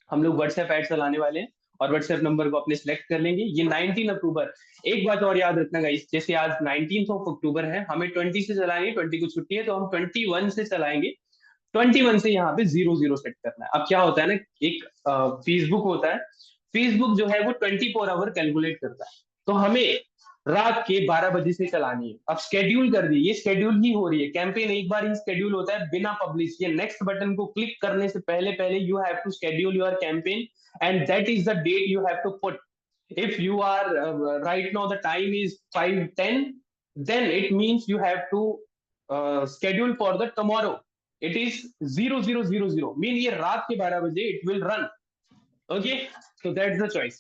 हम लोग व्हाट्सएप ऐड चलाने वाले हैं, और व्हाट्सएप नंबर को अपने सिलेक्ट कर लेंगे। ये 19 अक्टूबर। एक बात और याद रखना गाइस, जैसे आज 19 अक्टूबर है, हमें 20 से चलाएंगे, 20 को छुट्टी है, तो हम 21 से चलाएंगे। 21 से यहाँ पे 00 सेट करना है। अब क्या होता है ना, एक फेसबुक होता है, फेसबुक जो है वो 24 आवर कैलकुलेट करता है, तो हमें रात के 12 बजे से चलानी है। अब शेड्यूल कर दी, ये शेड्यूल ही हो रही है कैंपेन, एक बार ही शेड्यूल होता है बिना पब्लिश, ये नेक्स्ट बटन को क्लिक करने से पहले पहले you have to schedule your campaign, and that is the date you have to put. if you are right now the time is 5:10, then it means you have to schedule for the tomorrow, it is 0000, mean ये रात के 12 बजे it will run। okay, so that's the choice,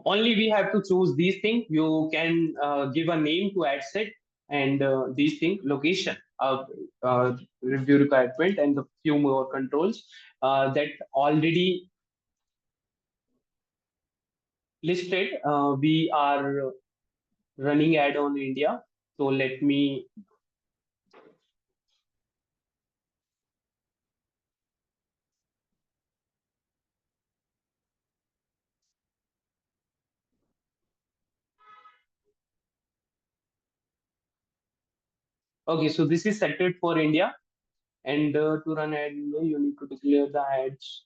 only we have to choose these things. You can give a name to ad set, and these things location of review requirement and the few more controls that already listed. We are running ad on India. So let me, okay, so this is set it for India. And to run ad, you need to declare the ads.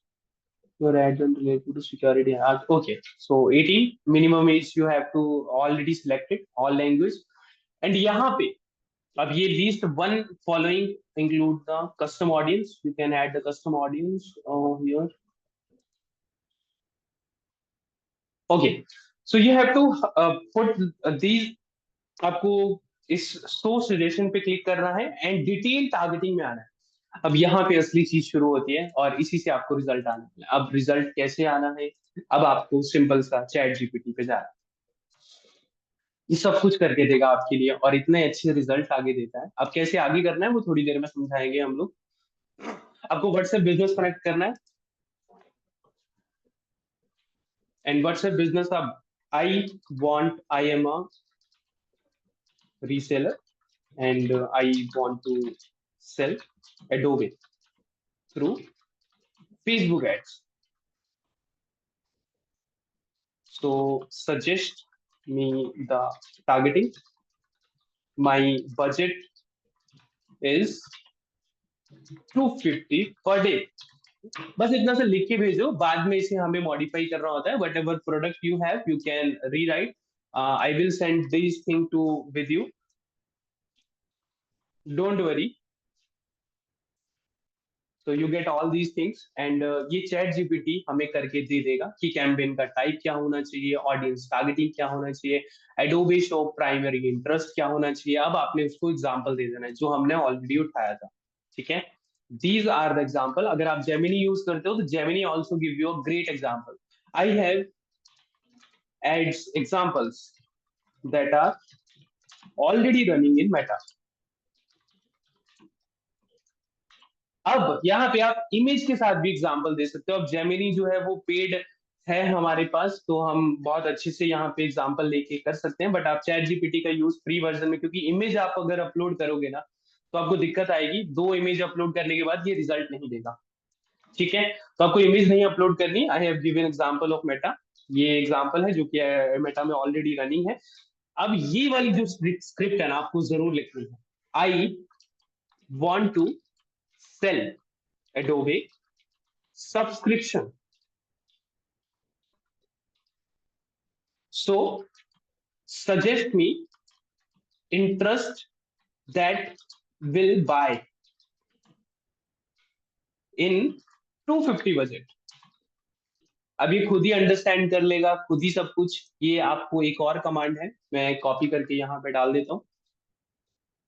Your ads are related to security. Okay, so 18 minimum age you have to already selected all language. And यहाँ पे अब ये least one following include the custom audience. You can add the custom audience here. Okay, so you have to put these, आपको इस source suggestion पे click करना है and detail targeting में आना है। अब यहाँ पे असली चीज शुरू होती है, और इसी से आपको रिजल्ट आना है। अब रिजल्ट कैसे आना है, अब आपको सिंपल सा चैट जीपीटी पे जाना है, ये सब कुछ करके देगा आपके लिए, और इतने अच्छे रिजल्ट आगे देता है। अब कैसे आगे करना है वो थोड़ी देर में समझाएंगे हम लोग। आपको व्हाट्सएप बिजनेस कनेक्ट करना है, एंड व्हाट्सएप बिजनेस अब I am a reseller, and I want to sell Adobe through Facebook ads. So suggest me the targeting. My budget is 250 per day. बस इतना सा लिख के भेजो, बाद में इसे हमें मॉडिफाई करना होता है। Whatever product you have you can rewrite. I will send this thing to with you, don't worry. तो you get all these things and ये चैट जीपीटी हमें करके दे देगा कि कैंपेन का टाइप क्या होना चाहिए, ऑडियंस टारगेटिंग क्या होना चाहिए, एडोबे शो प्राइमरी इंटरेस्ट क्या होना चाहिए। अब आपने उसको एग्जांपल दे देना है जो हमने ऑलरेडी उठाया था, ठीक है। These are the example. अगर आप जेमिनी यूज करते हो तो Gemini also give you a great example. I have ads examples that are already running in Meta. अब यहाँ पे आप इमेज के साथ भी एग्जांपल दे सकते हो। अब जेमिनी जो है वो पेड है हमारे पास, तो हम बहुत अच्छे से यहाँ पे एग्जांपल लेके कर सकते हैं। बट आप चैट जीपीटी का यूज फ्री वर्जन में, क्योंकि इमेज आप अगर अपलोड करोगे ना तो आपको दिक्कत आएगी। 2 इमेज अपलोड करने के बाद ये रिजल्ट नहीं देगा, ठीक है। तो आपको इमेज नहीं अपलोड करनी। I have given example of Meta. ये एग्जांपल है जो कि मेटा में ऑलरेडी रनिंग है। अब ये वाली जो स्क्रिप्ट है ना आपको जरूर लिखनी है। I want to sell Adobe subscription. So suggest me interest that will buy in 250 budget. अब ये खुद ही अंडरस्टैंड कर लेगा, खुद ही सब कुछ। ये आपको एक और कमांड है, मैं कॉपी करके यहाँ पे डाल देता हूँ।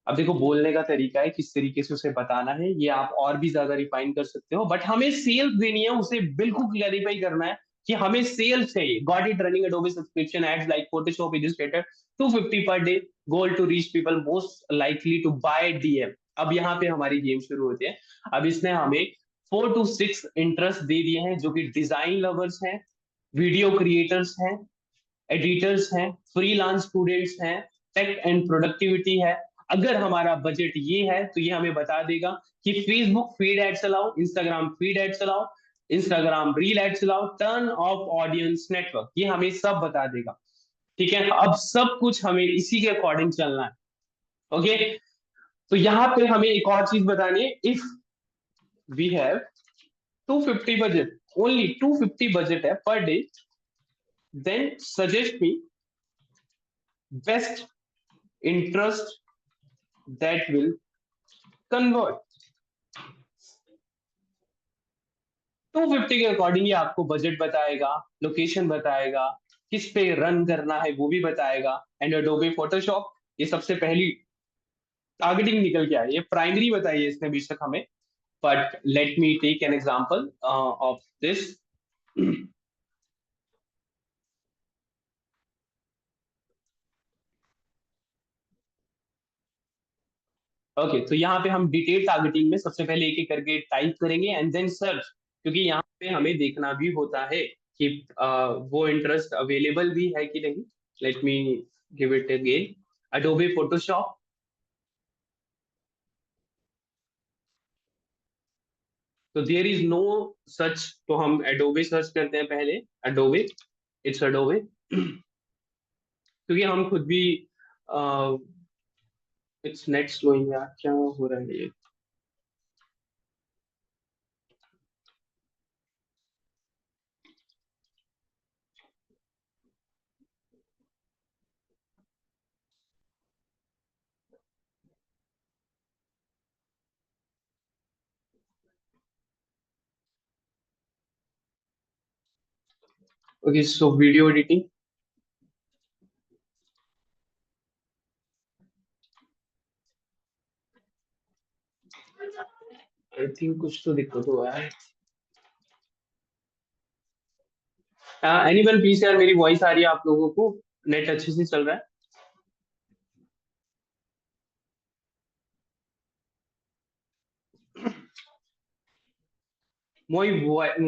अब देखो बोलने का तरीका है, किस तरीके से उसे बताना है, ये आप और भी ज्यादा रिफाइन कर सकते हो। बट हमें सेल्स देनी है, उसे बिल्कुल क्लैरिफाई करना है कि हमें सेल्स चाहिए। Got it running Adobe subscription ads like Photoshop Illustrator 250 per day, goal to reach people most likely to buy DM. अब यहाँ पे हमारी गेम शुरू होती है। अब इसने हमें 4 to 6 इंटरेस्ट दे दिए हैं, जो कि डिजाइन लवर्स हैं, वीडियो क्रिएटर्स हैं, एडिटर्स हैं, फ्रीलांस स्टूडेंट्स हैं, टेक एंड प्रोडक्टिविटी है। अगर हमारा बजट ये है तो ये हमें बता देगा कि फेसबुक फीड एड चलाओ, इंस्टाग्राम फीड एड चलाओ, इंस्टाग्राम रील एड चलाओ, टर्न ऑफ ऑडियंस नेटवर्क, ये हमें सब बता देगा, ठीक है। अब सब कुछ हमें इसी के अकॉर्डिंग चलना है, ओके। तो यहाँ पे हमें एक और चीज बतानी है। If we have 250 budget, only 250 budget है per day, then suggest me best interest that will convert। 250 के अकॉर्डिंग ये आपको बजट बताएगा, लोकेशन बताएगा, किस पे रन करना है वो भी बताएगा। एंड एडोबे फोटोशॉप ये सबसे पहली टारगेटिंग निकल के आई, ये प्राइमरी बताई है इसने बेशक हमें। But let me take an example of this. Okay, तो यहाँ पे हम डिटेल टारगेटिंग में सबसे पहले एक एक करके टाइप करेंगे एंड देन सर्च, क्योंकि यहाँ पे हमें देखना भी होता है कि वो इंटरेस्ट अवेलेबल भी है कि नहीं। Late me give it again, Adobe Photoshop. तो देयर इज नो सच, तो हम एडोबे सर्च करते हैं पहले, एडोबे, इट्स एडोबे। क्योंकि हम खुद भी इट्स नेट स्लोइंग यार, क्या हो रहा है ये। Okay, so video editing. I think कुछ तो दिक्कत हुआ है। एनीवन प्लीज यार, मेरी वॉइस आ रही है आप लोगों को? नेट अच्छे से चल रहा है?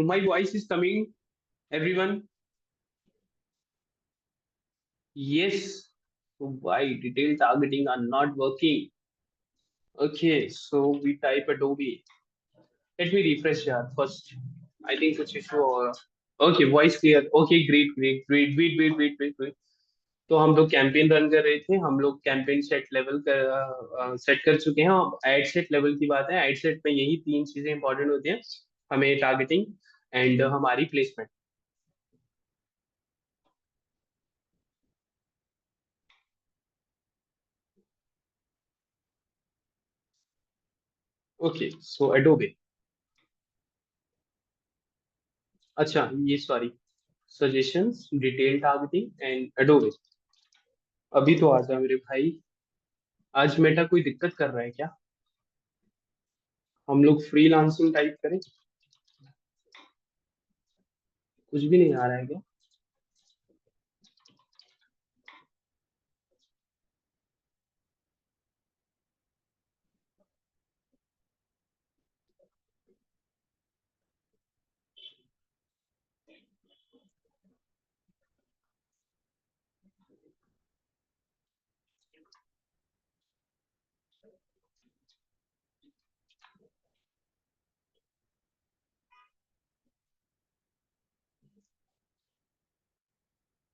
My voice is coming, everyone? Yes. So why detailed targeting are not working? Okay, so we type Adobe. Let me refresh here first. I think कुछ issue होगा. Okay, voice clear. Okay, great, great, great. Wait. तो हम लोग campaign run कर रहे थे, हम लोग कैंपेन सेट लेवल कर सेट कर चुके हैं। अब एड सेट लेवल की बात है। एड सेट में यही 3 चीजें इंपॉर्टेंट होती हैं, हमें टारगेटिंग एंड हमारी प्लेसमेंट। ओके, सो एडोबे। अच्छा ये sorry, suggestions, detail targeting and Adobe. अभी तो आ जा मेरे भाई। आज मेटा कोई दिक्कत कर रहा है क्या? हम लोग फ्रीलांसिंग टाइप करें? कुछ भी नहीं आ रहा है क्या?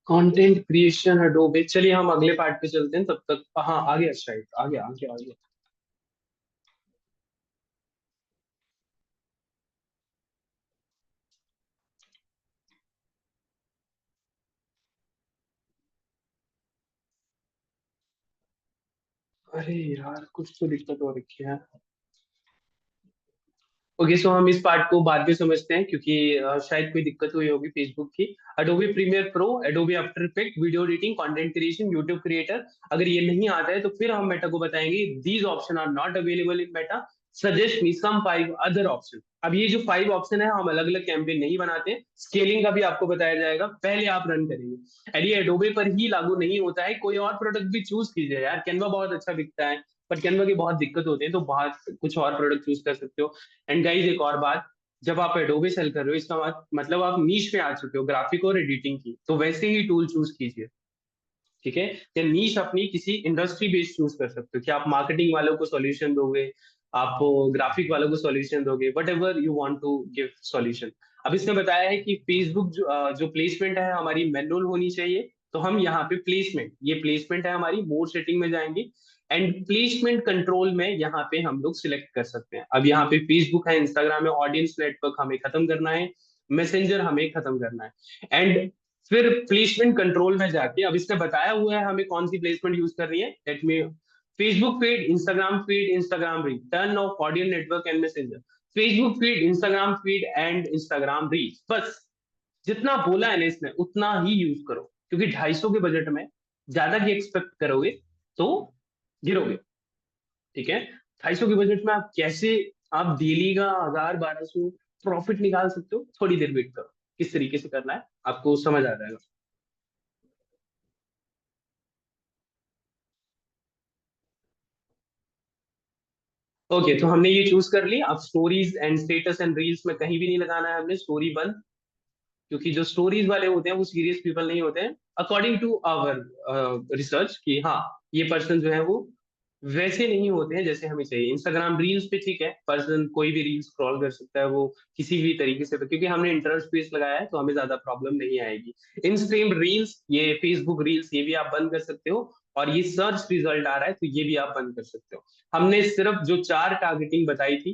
कंटेंट क्रिएशन एडोबे, चलिए हम अगले पार्ट पे चलते हैं तब तक। हाँ आ गया, शायद आ गया, आ गया, आ गया। अरे यार कुछ तो दिक्कत हो रखी है। ओके, सो हम इस पार्ट को बाद में समझते हैं क्योंकि शायद कोई दिक्कत हुई होगी फेसबुक की। Adobe Premiere Pro, Adobe After Effect, video editing, content creation, YouTube creator. अगर ये नहीं आता है तो फिर हम मेटा को बताएंगे these option are not available in Meta, suggest me some 5 other option. अब ये जो 5 ऑप्शन है, हम अलग अलग कैंपेन नहीं बनाते हैं, स्केलिंग का भी आपको बताया जाएगा, पहले आप रन करेंगे। एंड ये एडोबे पर ही लागू नहीं होता है, कोई और प्रोडक्ट भी चूज कीजिए यार। कैनवा बहुत अच्छा बिकता है, पर कैनवा की बहुत दिक्कत होती है, तो बहुत कुछ और प्रोडक्ट चूज कर सकते हो। एंड गाइज एक और बात, जब आप एडोबे सेल कर रहे हो, इसका मतलब आप नीश पे आ चुके हो ग्राफिक और एडिटिंग की, तो वैसे ही टूल चूज कीजिए। ठीक है? या नीश अपनी किसी इंडस्ट्री बेस्ड चूज कर सकते हो कि आप मार्केटिंग वालों को सॉल्यूशन दोगे, आप ग्राफिक वालों को सॉल्यूशन दोगे, whatever you want to give solution. अब इसने बताया है कि फेसबुक जो प्लेसमेंट है हमारी मैनुअल होनी चाहिए। तो हम यहाँ पे प्लेसमेंट, ये प्लेसमेंट है हमारी, मोर सेटिंग में जाएंगे एंड प्लेसमेंट कंट्रोल में यहाँ पे हम लोग सिलेक्ट कर सकते हैं। अब यहाँ पे फेसबुक है, इंस्टाग्राम है, ऑडियंस नेटवर्क हमें खत्म करना है, मैसेंजर हमें खत्म करना है। एंड फिर प्लेसमेंट कंट्रोल में जाके, अब इसने बताया हुआ है हमें कौन सी प्लेसमेंट यूज करनी है। Let me, Facebook feed, Instagram feed, Instagram reel, turn off audience network and messenger, Facebook feed, Instagram feed and Instagram reel. बस जितना बोला है ना इसने उतना ही यूज करो, क्योंकि 250 के बजट में ज्यादा की एक्सपेक्ट करोगे तो गिरोगे। ठीक है? 250 के बजट में आप कैसे, आप डेली का 1000 1200 प्रॉफिट निकाल सकते हो? थोड़ी देर वेट करो, किस तरीके से करना है आपको समझ आ जाएगा। ओके, तो हमने ये चूज कर ली। अब stories and status and reels में कहीं भी नहीं लगाना है हमने, स्टोरी बंद। क्योंकि जो स्टोरीज वाले होते हैं वो सीरियस पीपल नहीं होते हैं, अकॉर्डिंग टू आवर रिसर्च, कि हाँ ये पर्सन जो है वो वैसे नहीं होते हैं जैसे हमें चाहिए। इंस्टाग्राम रील्स पे ठीक है, पर्सन कोई भी रील स्क्रॉल कर सकता है, वो किसी भी तरीके से, क्योंकि हमने इंटरेस्ट बेस लगाया है तो हमें ज्यादा प्रॉब्लम नहीं आएगी। इन स्ट्रीम रील्स, ये फेसबुक रील्स, ये भी आप बंद कर सकते हो। और ये सर्च रिजल्ट आ रहा है तो ये भी आप बंद कर सकते हो। हमने सिर्फ जो 4 टारगेटिंग बताई थी,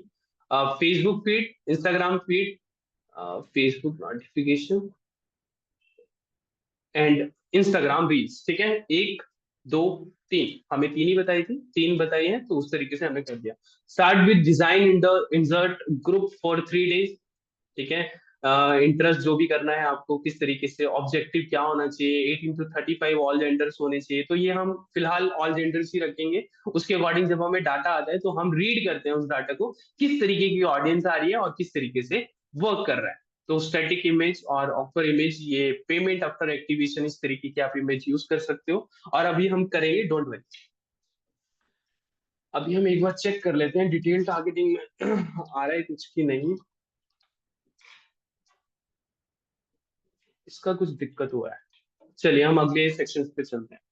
Facebook feed, Instagram feed, Facebook notification and Instagram reels, ठीक है? 1 2 3, हमें 3 ही बताई थी, 3 बताई है, तो उस तरीके से हमने कर दिया। Start with design in the insert group for 3 days. ठीक है? इंटरेस्ट जो भी करना है आपको, किस तरीके से, ऑब्जेक्टिव क्या होना चाहिए, 18 to 35 ऑल जेंडर्स होने चाहिए, तो ये हम फिलहाल ऑल जेंडर्स ही रखेंगे। उसके अकॉर्डिंग जब हमें डाटा आता है तो हम रीड करते हैं उस डाटा को, किस तरीके की ऑडियंस आ रही है और किस तरीके से वर्क कर रहा है। तो स्टैटिक इमेज और ऑफर इमेज, ये पेमेंट आफ्टर एक्टिवेशन, इस तरीके की आप इमेज यूज कर सकते हो। और अभी हम करेंगे, डोंट वरी, अभी हम एक बार चेक कर लेते हैं डिटेल टारगेटिंग में आ रहा है कुछ की नहीं। इसका कुछ दिक्कत हुआ है। चलिए हम अगले सेक्शन पे चलते हैं।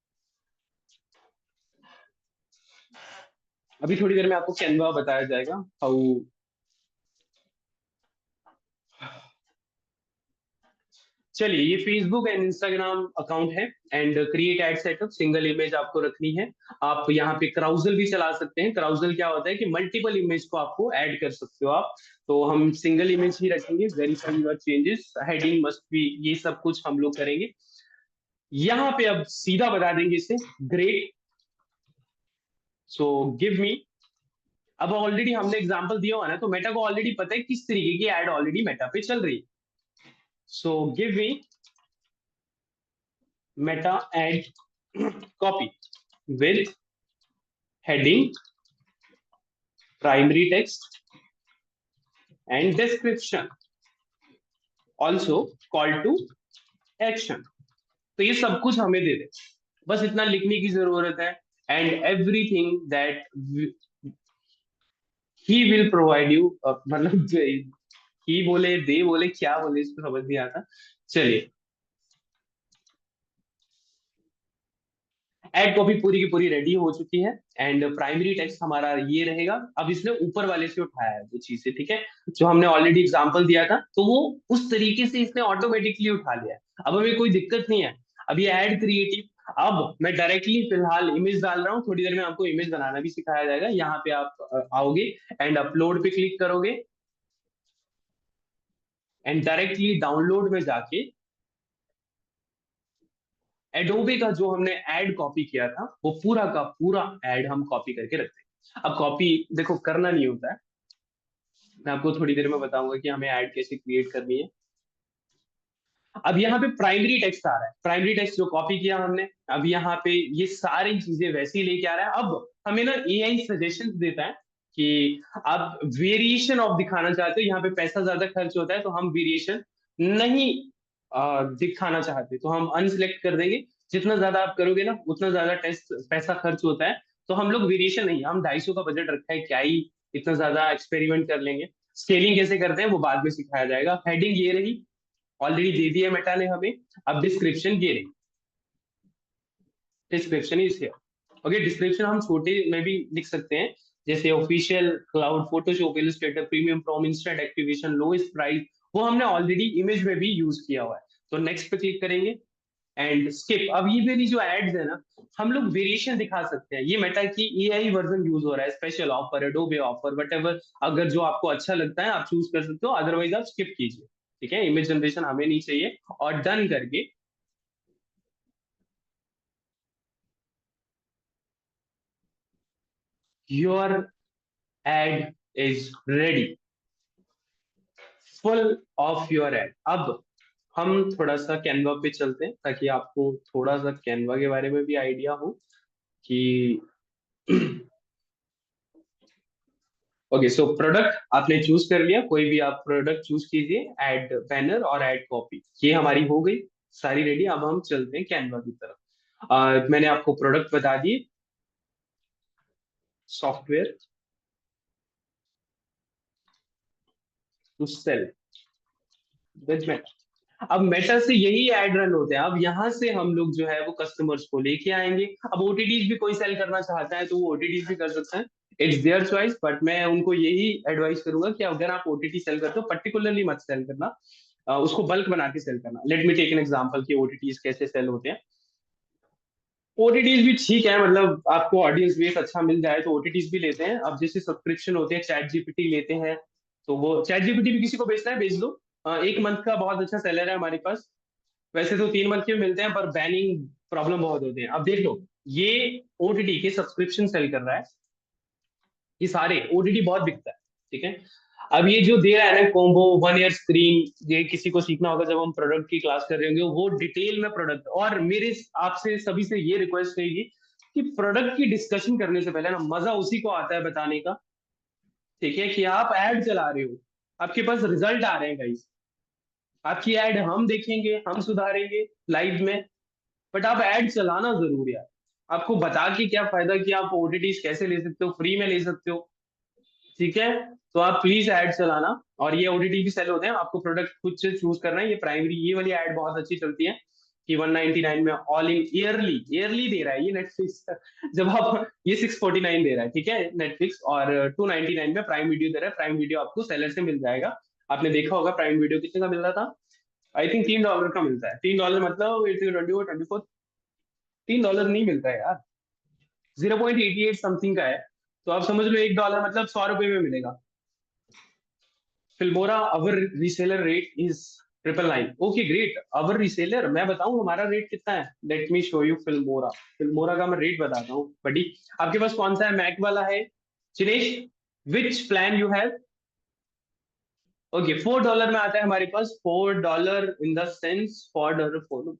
अभी थोड़ी देर में आपको कैनवा बताया जाएगा, हाउ। चलिए, ये फेसबुक एंड इंस्टाग्राम अकाउंट है and create add setup, single image आपको रखनी है। आप यहाँ पे क्राउजल भी चला सकते हैं। क्राउजल क्या होता है कि मल्टीपल इमेज को आपको ऐड कर सकते हो आप। तो हम सिंगल इमेज ही रखेंगे। Verify your changes, heading must be, ये सब कुछ हम लोग करेंगे। यहाँ पे अब सीधा बता देंगे इसे, ग्रेट, सो गिव मी। अब ऑलरेडी हमने एग्जांपल दिया हुआ ना, तो मेटा को ऑलरेडी पता है किस तरीके की एड ऑलरेडी मेटा पे चल रही है। So give me Meta ad copy with heading, primary text and description, also call to action. तो ये सब कुछ हमें दे दे, बस इतना लिखने की जरूरत है। And everything that he will provide you, मतलब ही बोले दे बोले क्या बोले इसको समझ नहीं आता। चलिए, एड कॉपी पूरी की पूरी रेडी हो चुकी है एंड प्राइमरी टेक्स्ट हमारा ये रहेगा। अब इसने ऊपर वाले से उठाया है वो चीजें, ठीक है, जो हमने ऑलरेडी एग्जांपल दिया था, तो वो उस तरीके से इसने ऑटोमेटिकली उठा लिया है। अब हमें कोई दिक्कत नहीं है। अब ये एड क्रिएटिव, अब मैं डायरेक्टली फिलहाल इमेज डाल रहा हूँ, थोड़ी देर में आपको इमेज बनाना भी सिखाया जाएगा। यहाँ पे आप आओगे एंड अपलोड पे क्लिक करोगे एंड डायरेक्टली डाउनलोड में जाके एडोबे का जो हमने ऐड कॉपी किया था वो पूरा का पूरा ऐड हम कॉपी करके रखते हैं। अब कॉपी देखो करना नहीं होता है, मैं आपको थोड़ी देर में बताऊंगा कि हमें ऐड कैसे क्रिएट करनी है। अब यहाँ पे प्राइमरी टेक्स्ट आ रहा है, प्राइमरी टेक्स्ट जो कॉपी किया हमने, अब यहाँ पे ये सारी चीजें वैसे ही लेके आ रहा है। अब हमें ना एआई सजेशन देता है कि आप वेरिएशन ऑफ दिखाना चाहते हो, यहाँ पे पैसा ज्यादा खर्च होता है तो हम वेरिएशन नहीं दिखाना चाहते, तो हम अनसिलेक्ट कर देंगे। जितना ज्यादा आप करोगे ना उतना ज्यादा टेस्ट पैसा खर्च होता है, तो हम लोग वेरिएशन नहीं, हम 250 का बजट रखा है, क्या ही इतना ज्यादा एक्सपेरिमेंट कर लेंगे। स्केलिंग कैसे करते हैं वो बाद में सिखाया जाएगा। हेडिंग ये रही, ऑलरेडी दे दिया मेटा ने हमें। अब डिस्क्रिप्शन ये रही, description is here. Okay, description हम छोटे में भी लिख सकते हैं, जैसे official cloud Photoshop illustrator premium prom instant activation lowest price, वो हमने ऑलरेडी इमेज में भी यूज किया हुआ है। तो नेक्स्ट पे क्लिक करेंगे एंड स्किप। अब ये वाली जो एड्स है ना, हम लोग वेरिएशन दिखा सकते हैं। ये मेटा की एआई वर्जन यूज हो रहा है, special offer, Adobe offer, what, अगर जो आपको अच्छा लगता है आप चूज कर सकते हो, अदरवाइज आप स्किप कीजिए। ठीक है, इमेज जनरेशन हमें नहीं चाहिए। और डन करके your add is ready, full of your add. अब हम थोड़ा सा कैनवा पे चलते हैं ताकि आपको थोड़ा सा कैनवा के बारे में भी आइडिया हो कि ओके, सो प्रोडक्ट आपने चूज कर लिया, कोई भी आप प्रोडक्ट चूज कीजिए, ऐड बैनर और ऐड कॉपी, ये हमारी हो गई सारी रेडी। अब हम चलते हैं कैनवा की तरफ। मैंने आपको प्रोडक्ट बता दिए, software to sell with Meta. अब मेटा से यही ऐड रन होते हैं। अब यहाँ से हम लोग जो है वो कस्टमर्स को लेके आएंगे। अब ओटीटीज भी कोई सेल करना चाहता है तो वो ओटीटीज भी कर सकते हैं, इट्स देयर चॉइस। बट मैं उनको यही एडवाइस करूंगा कि अगर आप ओटीटी सेल करते हो, पर्टिकुलरली मत सेल करना, उसको बल्क बना के सेल करना। Let me take an example कि ओटीटीज कैसे सेल होते हैं। ओटीटीज भी ठीक है, मतलब आपको ऑडियंस बेस अच्छा मिल जाए तो ओटीटीज भी लेते हैं। अब जैसे सब्सक्रिप्शन होते हैं, चैट जीपीटी लेते हैं, तो वो चैट जीपीटी भी किसी को बेचना है बेच दो। एक मंथ का बहुत अच्छा सेलर है हमारे पास। वैसे तो 3 मंथ के मिलते हैं पर बैनिंग प्रॉब्लम बहुत होते हैं। अब देख लो, ये ओटीटी के सब्सक्रिप्शन सेल कर रहा है, ये सारे ओटीटी बहुत बिकता है। ठीक है, अब ये जो दे रहा है ना कॉम्बो 1 ईयर स्क्रीन, ये किसी को सीखना होगा जब हम प्रोडक्ट की क्लास कर रहे होंगे वो डिटेल में प्रोडक्ट। और मेरे आपसे सभी से ये रिक्वेस्ट रहेगी कि प्रोडक्ट की डिस्कशन करने से पहले ना मजा उसी को आता है बताने का। ठीक है, कि आप ऐड चला रहे हो, आपके पास रिजल्ट आ रहे हैं गाइस, आपकी ऐड हम देखेंगे, हम सुधारेंगे लाइव में, बट आप ऐड चलाना जरूर यार। आपको बता के क्या फायदा कि आप ओटीटी कैसे ले सकते हो, फ्री में ले सकते हो। ठीक है, तो आप प्लीज ऐड चलाना। और ये ओटीटी भी सेल होते हैं, आपको प्रोडक्ट खुद से चूज करना है। ये प्राइमरी ये वाली ऐड बहुत अच्छी चलती है कि 199 में ऑल इन ईयरली, ईयरली दे रहा है ये नेटफ्लिक्स। जब आप ये 649 दे रहा है, ठीक है, नेटफ्लिक्स, और 299 में प्राइम वीडियो दे रहा है। प्राइम वीडियो आपको सेलर से मिल जाएगा। आपने देखा होगा प्राइम वीडियो कितने का मिल रहा था, आई थिंक $3 का मिलता है। $3 मतलब 24 $3 नहीं मिलता है यार, 0.88 समथिंग का है। तो आप समझ लो $1 मतलब ₹100 में मिलेगा। Filmora our reseller rate is 999। Okay great, our reseller मैं बताऊं हमारा रेट कितना है, let me show you Filmora. Filmora का मैं रेट बताता हूँ बड़ी। आपके पास कौन सा है, मैक वाला है? Chinesh, which plan you have? Okay, $4 में आता है हमारे पास। $4 in the sense, $4, $4,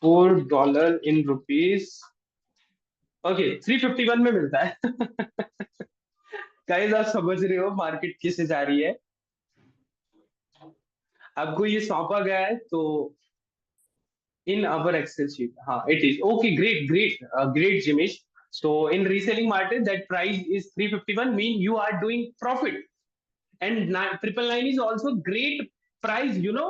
$4 in rupees. Okay, 351 में मिलता है। गाइस आप समझ रहे हो मार्केट किसे जा रही है। आपको ये सौंपा गया है तो in our Excel sheet. It is okay. Great, Jimish. So in reselling market, that price is 351. Mean you are doing profit, and 999 is also great price. You know,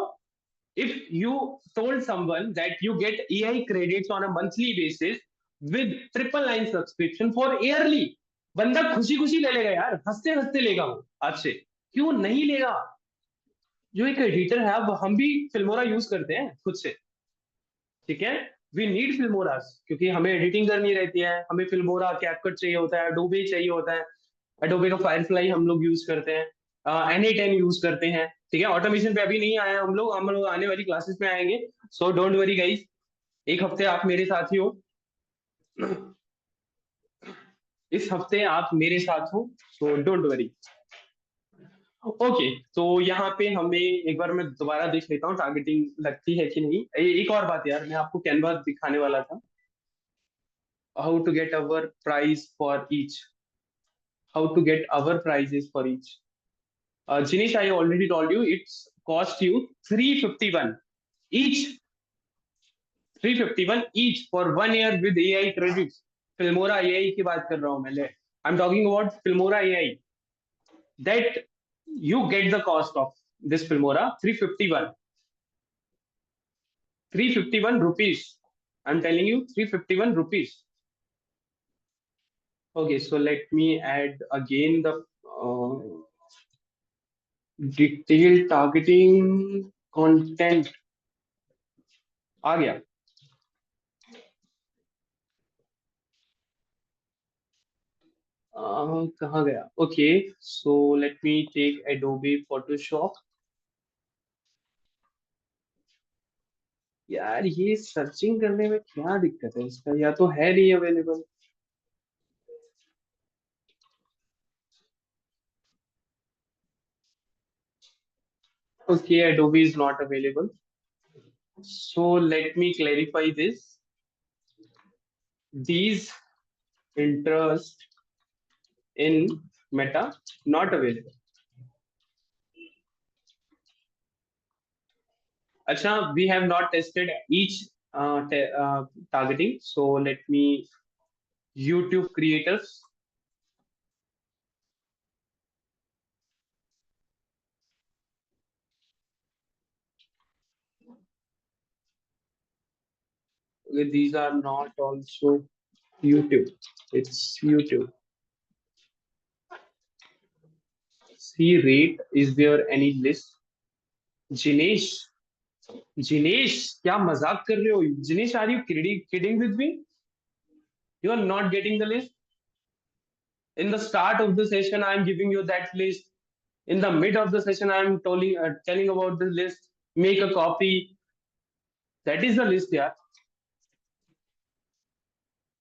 if you told someone that you get AI credits on a monthly basis with 999 subscription for yearly, बंदा खुशी खुशी ले लेगा यार, हंसते हंसते लेगा वो आपसे। क्यों नहीं लेगा? जो एक एडिटर है, अब हम भी फिल्मोरा यूज करते हैं खुद से, ठीक है। वी नीड फिल्मोरास क्योंकि हमें एडिटिंग करनी रहती है, हमें फिल्मोरा कैपकट चाहिए होता है, एडोबे चाहिए होता है। एडोबे का फायरफ्लाई हम लोग यूज करते हैं, NA10 यूज करते हैं, ठीक है। ऑटोमेशन पे अभी नहीं आया हम लोग आने वाली क्लासेस में आएंगे। सो डोंट वरी गाइस, एक हफ्ते आप मेरे साथ ही हो। इस हफ्ते आप मेरे साथ हो, सो डोंट वरी। ओके, तो यहाँ पे हमें एक बार मैं दोबारा देख लेता हूँ टारगेटिंग लगती है कि नहीं। एक और बात यार, मैं आपको कैनवा दिखाने वाला था। how to get our price for each, how to get our prices for each. Jinish, I already told you it's cost you 351 each, 351 each for 1 year with AI credits. Filmora AI की बात कर रहा हूँ मैं। I'm talking about Filmora AI. That you get the cost of this Filmora 351, 351 rupees. I'm telling you 351 rupees. Okay, so let me add again the detail targeting content आ गया। कहाँ गया? Okay, so let me take Adobe Photoshop. यार ये searching करने में क्या दिक्कत है इसका, या तो है नहीं available. Okay, Adobe is not available. So let me clarify this, these interest in meta not available। अच्छा, we have not tested each targeting, so let me YouTube creators। Okay, these are not also YouTube. It's YouTube. See rate. Is there any list? Jinesh, Jinesh, क्या मजाक कर रहे हो? Jinesh, are you kidding with me? You are not getting the list. In the start of the session, I am giving you that list. In the mid of the session, I am telling about the list. Make a copy. That is the list, यार।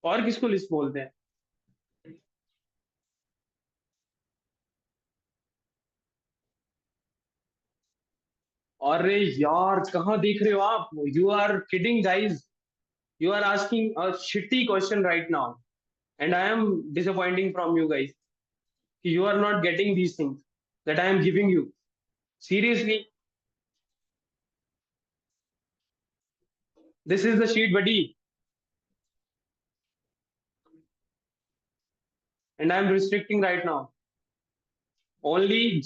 और किसको list बोलते हैं? अरे यार, कहाँ देख रहे हो आप? You are kidding, guys. You are asking a shitty question right now, and I am disappointing from you guys. You are not getting these things that I am giving you. Seriously, this is the sheet, buddy, and I am restricting right now. Only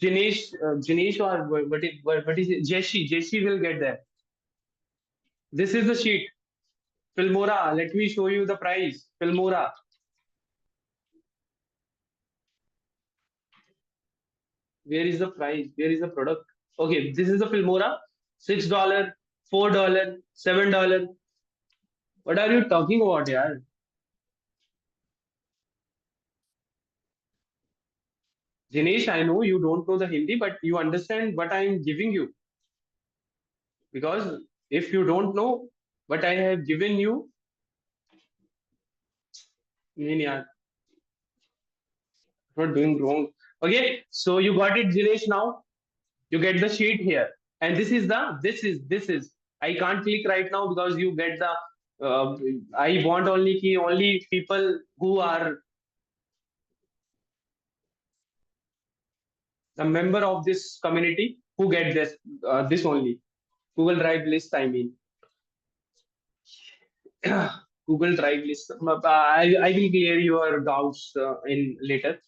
Jinesh or what is it? Jeshi will get there. This is the sheet. Filmora. Let me show you the price. Filmora. Where is the price? Where is the product? Okay, this is the Filmora. $6, $4, $7. What are you talking about, yaar? Jinesh, I know you don't know the Hindi, but you understand what I am giving you. Because if you don't know what I have given you, नहीं यार, Not doing wrong. Okay, so you got it, Jinesh. Now you get the sheet here, and this is. I can't click right now because you get the. I want only people who are a member of this community who get this only. Google Drive list. I mean, Google Drive list. I will clear your doubts in later.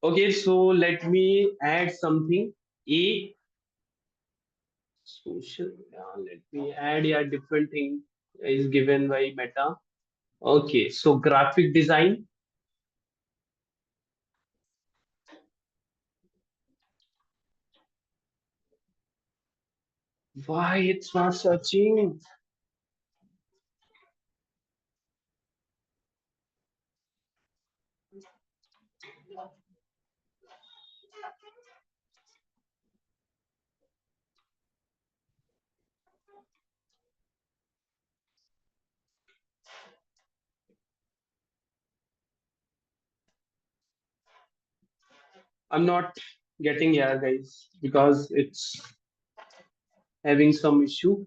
Okay, so let me add something. A social. Let me add a different thing is given by Meta. Okay, so graphic design. Why it's not searching? I'm not getting here, guys, because it's having some issue.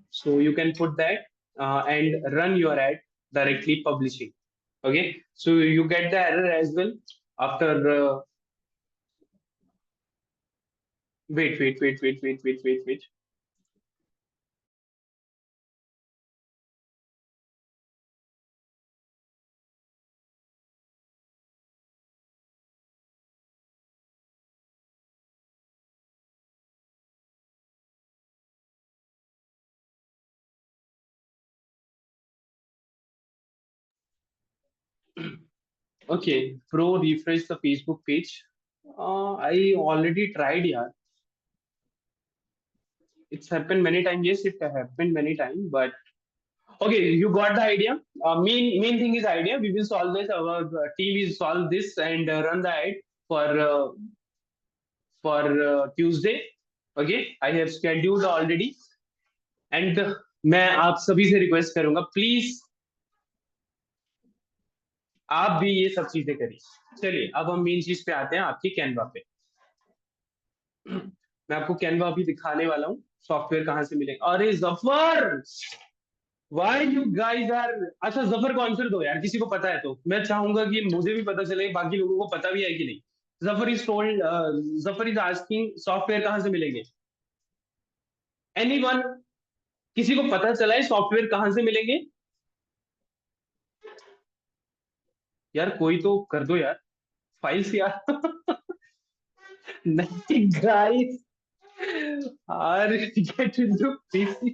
So you can put that and run your ad directly publishing. Okay, so you get the error as well after. Wait. Okay, pro refresh the Facebook page. I already tried, yeah. It's happened many times. Yes, it happened many times, but okay, you got the idea. Main thing is idea. We will solve this. Our team will solve this and run the ad for Tuesday. Okay, I have scheduled already. And मैं आप सभी से request करूंगा please आप भी ये सब चीजें करिए। चलिए अब हम मेन चीज पे आते हैं आपकी कैनवा पे। मैं आपको कैनवा अभी दिखाने वाला हूँ। सॉफ्टवेयर कहाँ से मिलेगा। अरे Zafar why you guys are. अच्छा जफर को आंसर दो यार, किसी को पता है तो मैं चाहूंगा कि मुझे भी पता चले बाकी लोगों को पता भी है कि नहीं। जफर इज आस्किंग सॉफ्टवेयर कहाँ से मिलेंगे। एनीवन, किसी को पता चला है सॉफ्टवेयर कहाँ से मिलेंगे। यार कोई तो कर दो यार, फाइल्स यार। नहीं guys, are get into PC.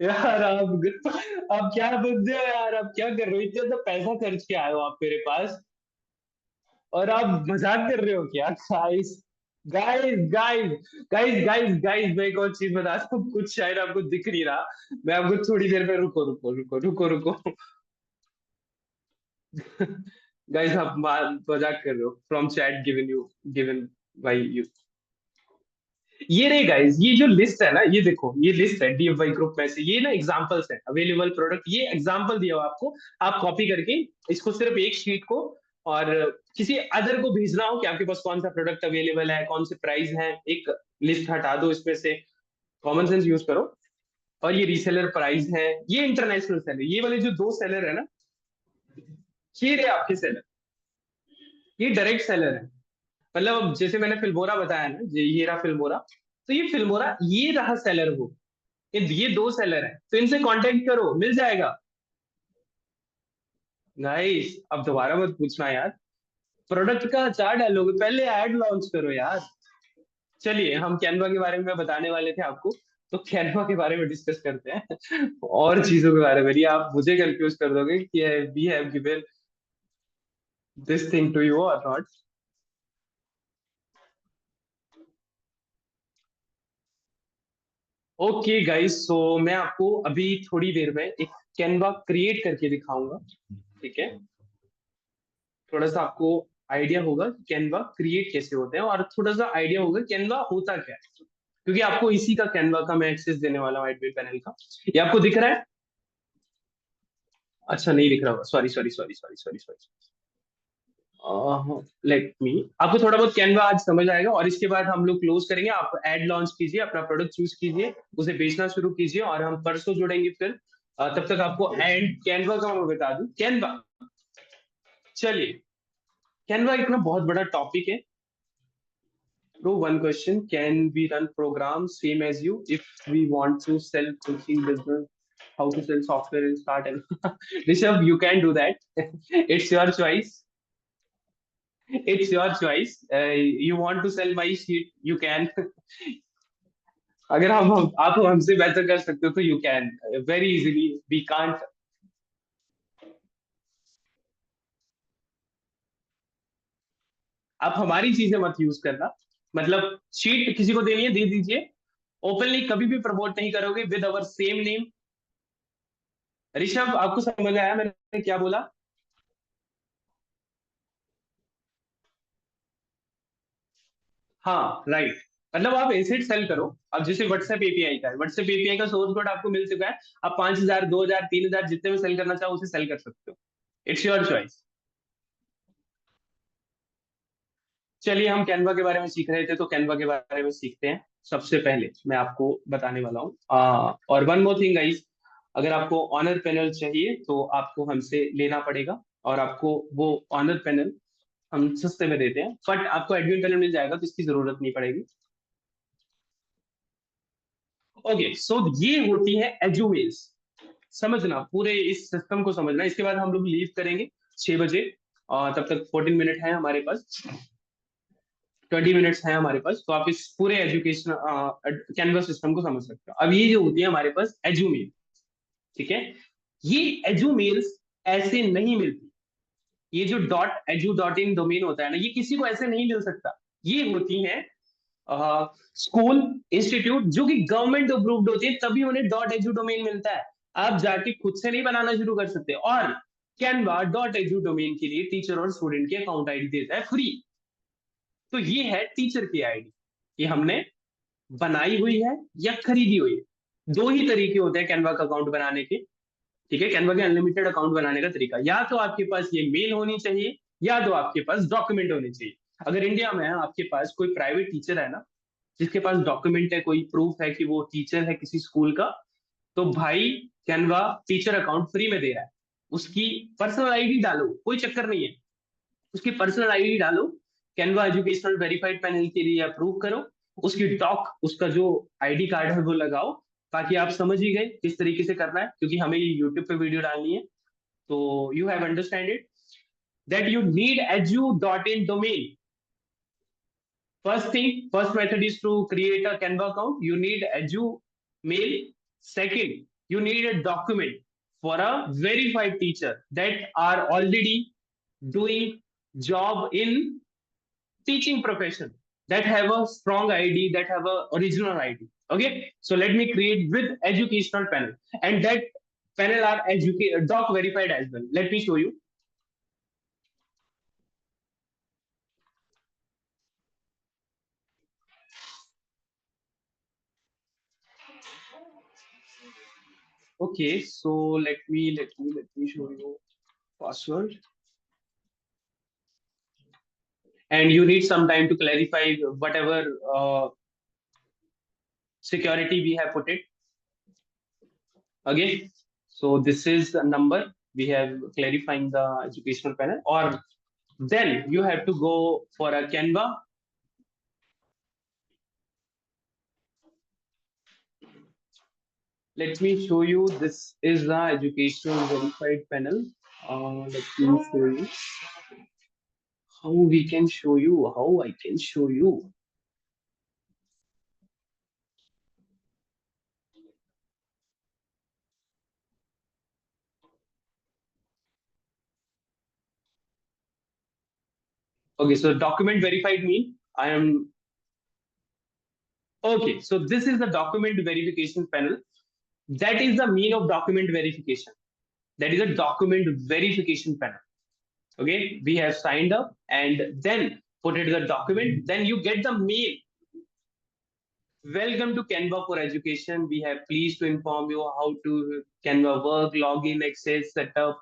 यार आप क्या बंदे हो यार, आप क्या कर रहे हो, इतना तो पैसा खर्च के आए हो आप मेरे पास और आप मजाक कर रहे हो क्या। गाइस गाइस गाइस गाइस मैं एक और चीज बताता हूँ, कुछ शायद आपको दिख नहीं रहा। मैं आपको थोड़ी देर में रुको। गाइस आप मजाक कर रहे हो। From chat given by you. ये रहे गाइस, ये जो लिस्ट है ना, ये देखो ये लिस्ट है डीएफवाई ग्रुप में से। ये ना एग्जांपल्स है अवेलेबल प्रोडक्ट। ये एग्जांपल दिया हुआ आपको, आप कॉपी करके इसको सिर्फ एक शीट को और किसी अदर को भेजना हो कि आपके पास कौन सा प्रोडक्ट अवेलेबल है, कौन से प्राइस है, एक लिस्ट हटा दो इसमें से। कॉमन सेंस यूज करो। और ये रीसेलर प्राइस है, ये इंटरनेशनल सेलर, ये वाले जो दो सेलर है ना, ये रहे आपके सेलर, ये डायरेक्ट सेलर है। मतलब जैसे मैंने फिल्मोरा बताया ना, ये रहा फिल्मोरा, तो ये फिल्मोरा ये रहा सेलर वो। ये दो सेलर है, तो इनसे कांटेक्ट करो, मिल जाएगा। गाइस अब दोबारा मत पूछना यार, प्रोडक्ट का चार्ट डालोगे, पहले ऐड लॉन्च करो यार। चलिए हम कैनवा के बारे में बताने वाले थे आपको, तो कैनवा के बारे में डिस्कस करते हैं। और चीजों के बारे में नहीं, आप मुझे कंफ्यूज कर दोगे कि we have given this thing to you और नॉट। ओके गाइस, सो मैं आपको अभी थोड़ी देर में एक कैनवा क्रिएट करके दिखाऊंगा। ठीक है, थोड़ा सा आपको आइडिया होगा कैनवा क्रिएट कैसे होते हैं और थोड़ा सा आइडिया होगा कैनवा होता क्या है, क्योंकि आपको इसी का कैनवा का मैं एक्सेस देने वाला हूँ एडमिन पैनल का। ये आपको दिख रहा है। अच्छा नहीं दिख रहा होगा, sorry sorry sorry sorry sorry sorry. Let me, आपको थोड़ा बहुत कैनवा आज समझ आएगा और इसके बाद हम लोग क्लोज करेंगे। आप एड लॉन्च कीजिए, अपना प्रोडक्ट चूज कीजिए, उसे बेचना शुरू कीजिए और हम परसों जुड़ेंगे फिर। तब तक आपको एंड कैनवा का मैं बता दूं। कैनवा, चलिए, कैनवा इतना बहुत बड़ा टॉपिक है। So one question, can we run programs same as you if we want to sell coaching business, how to sell software and start and Rishabh, you can do that. It's your choice. It's your choice. You want to sell my sheet, you can. अगर हम आप हमसे बेहतर कर सकते हो तो you can very easily, we can't. आप हमारी चीजें मत यूज करना। मतलब शीट किसी को देनी है दे दीजिए, ओपनली कभी भी प्रमोट नहीं करोगे with our same name. Rishabh, आपको समझ आया मैंने क्या बोला? हाँ राइट। मतलब आप एसेट सेल करो। अब जैसे व्हाट्सएप एपीआई का है, व्हाट्सएप एपीआई का सोर्स कोड आपको मिल चुका है। आप 5,000, 2,000, 3,000 जितने में सेल करना चाहो उसे सेल कर सकते हो। It's your choice. चलिए, हम कैनवा के बारे में सीख रहे थे तो कैनवा के बारे में सीखते हैं। सबसे पहले मैं आपको बताने वाला हूँ, और वन मोर थिंग गाइस, अगर आपको ऑनर पैनल चाहिए तो आपको हमसे लेना पड़ेगा और आपको वो ऑनर पैनल हम सस्ते में देते हैं, बट आपको एडमिन पैनल मिल जाएगा तो इसकी जरूरत नहीं पड़ेगी। ओके, सो ये होती है एजुमेल्स। समझना, पूरे इस सिस्टम को समझना। इसके बाद हम लोग लीव करेंगे 6 बजे, और तब तक 14 मिनट है हमारे पास, 20 मिनट्स हैं हमारे पास, तो आप इस पूरे एजुकेशन कैनवस सिस्टम को समझ सकते हो। अब ये जो होती है हमारे पास एजुमेल, ठीक है, ये एजुमेल्स ऐसे नहीं मिलती। ये जो dot edu dot in domain होता है ना, ये किसी को ऐसे नहीं मिल सकता। ये होती है स्कूल, इंस्टीट्यूट जो कि गवर्नमेंट अप्रूव्ड होती है, तभी उन्हें डॉट एजू डोमेन मिलता है। आप जाके खुद से नहीं बनाना शुरू कर सकते। और कैनवा डॉट एजू डोमेन के लिए टीचर और स्टूडेंट की अकाउंट आईडी देता है फ्री। तो ये है टीचर की आईडी, ये हमने बनाई हुई है या खरीदी हुई है। दो ही तरीके होते हैं कैनवा का अकाउंट बनाने के, ठीक है, कैनवा के अनलिमिटेड अकाउंट बनाने का तरीका। या तो आपके पास ये मेल होनी चाहिए, या तो आपके पास डॉक्यूमेंट होने चाहिए। अगर इंडिया में आपके पास कोई प्राइवेट टीचर है ना, जिसके पास डॉक्यूमेंट है, कोई प्रूफ है कि वो टीचर है किसी स्कूल का, तो भाई कैनवा टीचर अकाउंट फ्री में दे रहा है। उसकी पर्सनल आईडी डालो, कोई चक्कर नहीं है, उसकी पर्सनल आईडी डालो, कैनवा एजुकेशनल वेरीफाइड पैनल के लिए अप्रूव करो, उसकी डॉक, उसका जो आईडी कार्ड है वो लगाओ। ताकि आप समझ ही गए किस तरीके से करना है, क्योंकि हमें ये यूट्यूब पे वीडियो डालनी है, तो you have understand it that you need edu dot in domain. First method is to create a Canva account. You need edu mail. Second, you need a document for a verified teacher that are already doing job in teaching profession, that have a strong ID, that have a original ID. Okay, so let me create with educational panel, and that panel are doc verified as well. Let me show you. Okay, so let me show you password. And you need some time to clarify whatever security we have put it. Again, so this is the number we have clarifying the educational panel, or then you have to go for a Canva. Let me show you. This is the educational verified panel. Let me show you how we can show you, how I can show you. Okay, so document verified mean I am okay. So this is the document verification panel. That is the mean of document verification. That is a document verification panel. Okay, we have signed up and then put it the document. Then you get the mail. Welcome to Canva for Education. We have pleased to inform you how to Canva work, login, access, setup.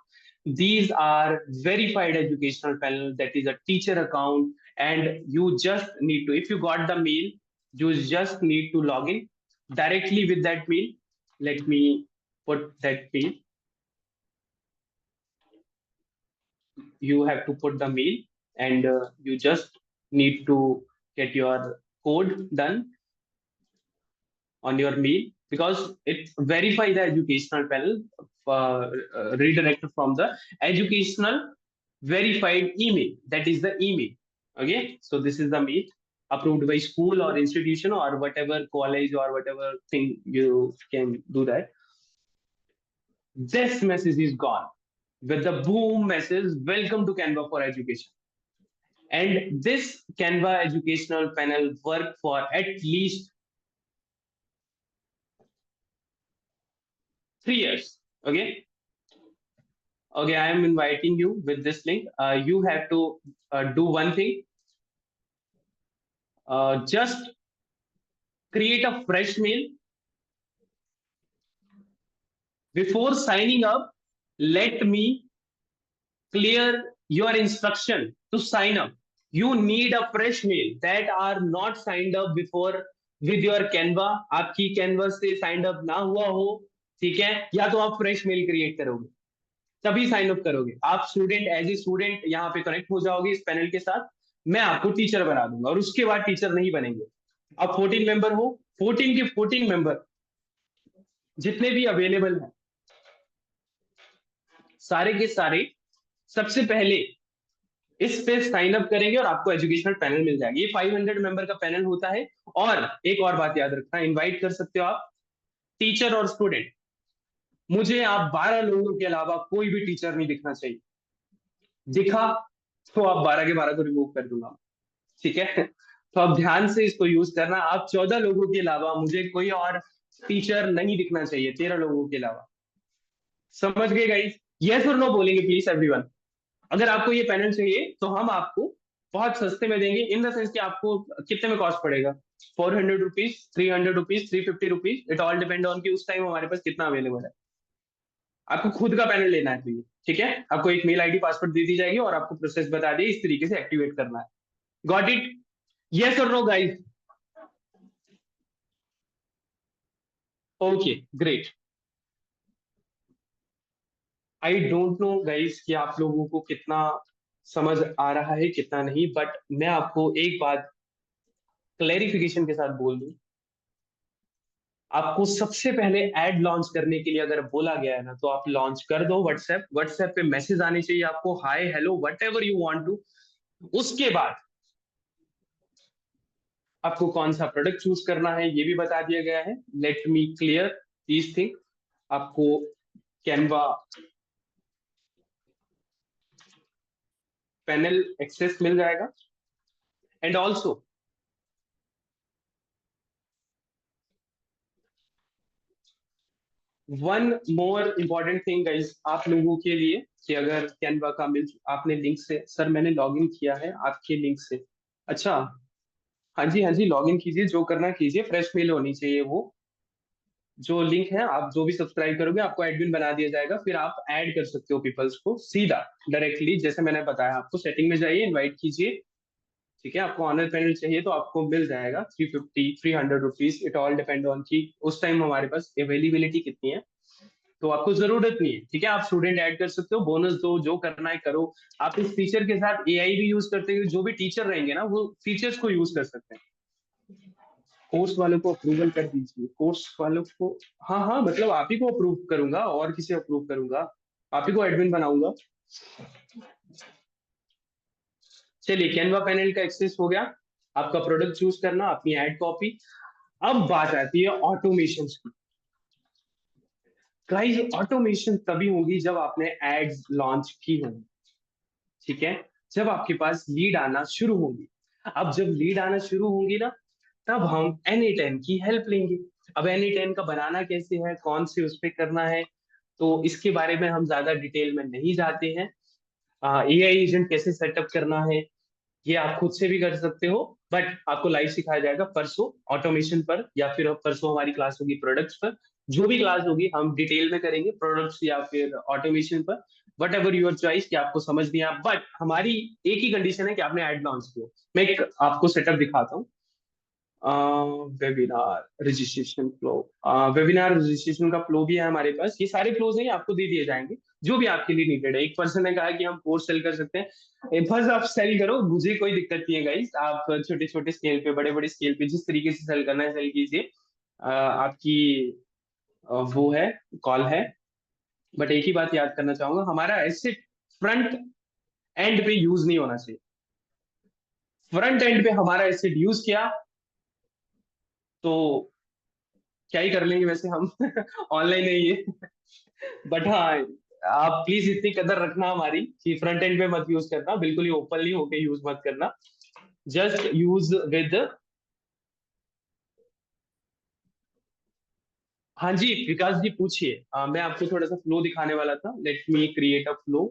These are verified educational panel, that is a teacher account, and you just need to, if you got the mail, you just need to log in directly with that mail. Let me put that mail. You have to put the mail, and you just need to get your code done on your mail, because it verify the educational panel, redirected from the educational verified email. That is the email. Okay, so this is the mail approved by school or institution or whatever college or whatever thing you can do that. This message is gone with the boom message, welcome to Canva for Education. And this Canva educational panel work for at least 3 years. Okay. Okay, I am inviting you with this link. You have to do one thing. Just create a fresh mail. Before signing up, let me clear your instruction to sign up. You need a fresh mail that are not signed up before with your Canva. आपकी Canva से signed up ना हुआ हो, ठीक है, या तो आप fresh mail create करोगे, तभी साइन अप करोगे आप। स्टूडेंट एज ए स्टूडेंट यहाँ पे कनेक्ट हो जाओगे इस पैनल के साथ, मैं आपको टीचर बना दूंगा, और उसके बाद टीचर नहीं बनेंगे। अब 14 मेंबर हो, 14 के 14 मेंबर जितने भी अवेलेबल हैं, सारे के सारे सबसे पहले इस पे साइन अप करेंगे और आपको एजुकेशनल पैनल मिल जाएगा। ये 500 मेंबर का पैनल होता है। और एक और बात याद रखना, इनवाइट कर सकते हो आप टीचर और स्टूडेंट। मुझे आप 12 लोगों के अलावा कोई भी टीचर नहीं दिखना चाहिए। दिखा तो आप 12 के 12 को रिमूव कर दूंगा, ठीक है। तो आप ध्यान से इसको यूज करना। आप 14 लोगों के अलावा मुझे कोई और टीचर नहीं दिखना चाहिए, 13 लोगों के अलावा। समझ गए गाइस? यस और नो बोलेंगे प्लीज एवरीवन। अगर आपको ये पैनल चाहिए तो हम आपको बहुत सस्ते में देंगे, इन द सेंस कि आपको कितने में कॉस्ट पड़ेगा, 400 rupees, 300 rupees, 350 rupees, it all depend on कि उस टाइम हमारे पास कितना अवेलेबल है। आपको खुद का पैनल लेना है तो ये, ठीक है। आपको एक मेल आईडी पासवर्ड दे दी जाएगी और आपको प्रोसेस बता दिए इस तरीके से एक्टिवेट करना है। Got it? यस और no guys? Okay, great. I don't know guys कि आप लोगों को कितना समझ आ रहा है कितना नहीं, बट मैं आपको एक बात क्लैरिफिकेशन के साथ बोल दूं। आपको सबसे पहले एड लॉन्च करने के लिए अगर बोला गया है ना, तो आप लॉन्च कर दो। व्हाट्सएप पे मैसेज आने चाहिए आपको, hi hello whatever you want to. उसके बाद आपको कौन सा प्रोडक्ट चूज करना है ये भी बता दिया गया है। Let me clear these thing. आपको कैनवा पैनल एक्सेस मिल जाएगा, and also one more important thing guys आप लोगों के लिए, कि अगर कैनवा का मिल, आपने लिंक से, सर मैंने लॉगिन किया है आपके लिंक से। अच्छा, हाँ जी हाँ जी, लॉगिन कीजिए, जो करना कीजिए, फ्रेश मेल होनी चाहिए वो। जो लिंक है, आप जो भी सब्सक्राइब करोगे आपको एडमिन बना दिया जाएगा, फिर आप ऐड कर सकते हो पीपल्स को सीधा डायरेक्टली, जैसे मैंने बताया आपको। सेटिंग में जाइए, इनवाइट कीजिए, ठीक है। आपको ऑनर पैनल चाहिए तो आपको मिल जाएगा 350, 300 rupees, it all depend on कि उस टाइम हमारे पास अवेलेबिलिटी कितनी है। तो आपको जरूरत नहीं है, ठीक है। आप स्टूडेंट ऐड कर सकते हो, बोनस दो, जो करना है करो। आप इस फीचर के साथ एआई भी यूज करते हो, जो भी टीचर रहेंगे ना वो फीचर्स को यूज कर सकते हैं। कोर्स वालों को अप्रूवल कर दीजिए, कोर्स वालों को। हाँ हाँ, मतलब आप ही को अप्रूव करूंगा, और किसे अप्रूव करूंगा? आप ही को एडमिन बनाऊंगा। चलिए, कैनवा पैनल का एक्सेस हो गया, आपका प्रोडक्ट चूज करना, अपनी एड कॉपी। अब बात आती है ऑटोमेशन की। गाइस, ऑटोमेशन तभी होगी जब आपने एड्स लॉन्च की होंगी, ठीक है, जब आपके पास लीड आना शुरू होगी। अब जब लीड आना शुरू होंगी ना, तब हम N8N की हेल्प लेंगे। अब N8N का बनाना कैसे है, कौन से उस पर करना है, तो इसके बारे में हम ज्यादा डिटेल में नहीं जाते हैं। एआई एजेंट कैसे सेटअप करना है ये आप खुद से भी कर सकते हो, बट आपको लाइव सिखाया जाएगा परसों ऑटोमेशन पर, या फिर परसों हमारी क्लास होगी प्रोडक्ट्स पर। जो भी क्लास होगी हम डिटेल में करेंगे, प्रोडक्ट्स या फिर ऑटोमेशन पर। वट एवर योर चॉइस कि आपको समझ नहीं आया, बट हमारी एक ही कंडीशन है कि आपने एड लॉन्च किया। मैं एक आपको सेटअप दिखाता हूँ। Webinar registration flow, webinar registration का फ्लो भी है हमारे पास। ये सारे फ्लोज हैं, आपको दे दिए जाएंगे जो भी आपके लिए नीडेड है। एक पर्सन ने कहा कि हम कोर्स सेल कर सकते हैं, बस आप सेल करो, मुझे कोई दिक्कत नहीं है गाइस। आप छोटे छोटे स्केल पे, बड़े बड़े स्केल पे, जिस तरीके से सेल करना है सेल कीजिए। आपकी वो है, कॉल है। बट एक ही बात याद करना चाहूंगा, हमारा एसेट फ्रंट एंड पे यूज नहीं होना चाहिए। फ्रंट एंड पे हमारा एसेट यूज किया तो क्या ही कर लेंगे वैसे हम ऑनलाइन है ये। बट हाँ, आप प्लीज इतनी कदर रखना हमारी कि फ्रंट एंड पे मत यूज करना, बिल्कुल ही ओपनली होके यूज मत करना। Just use with. हाँ जी विकास जी पूछिए। मैं आपको थोड़ा सा फ्लो दिखाने वाला था, let me create a flow.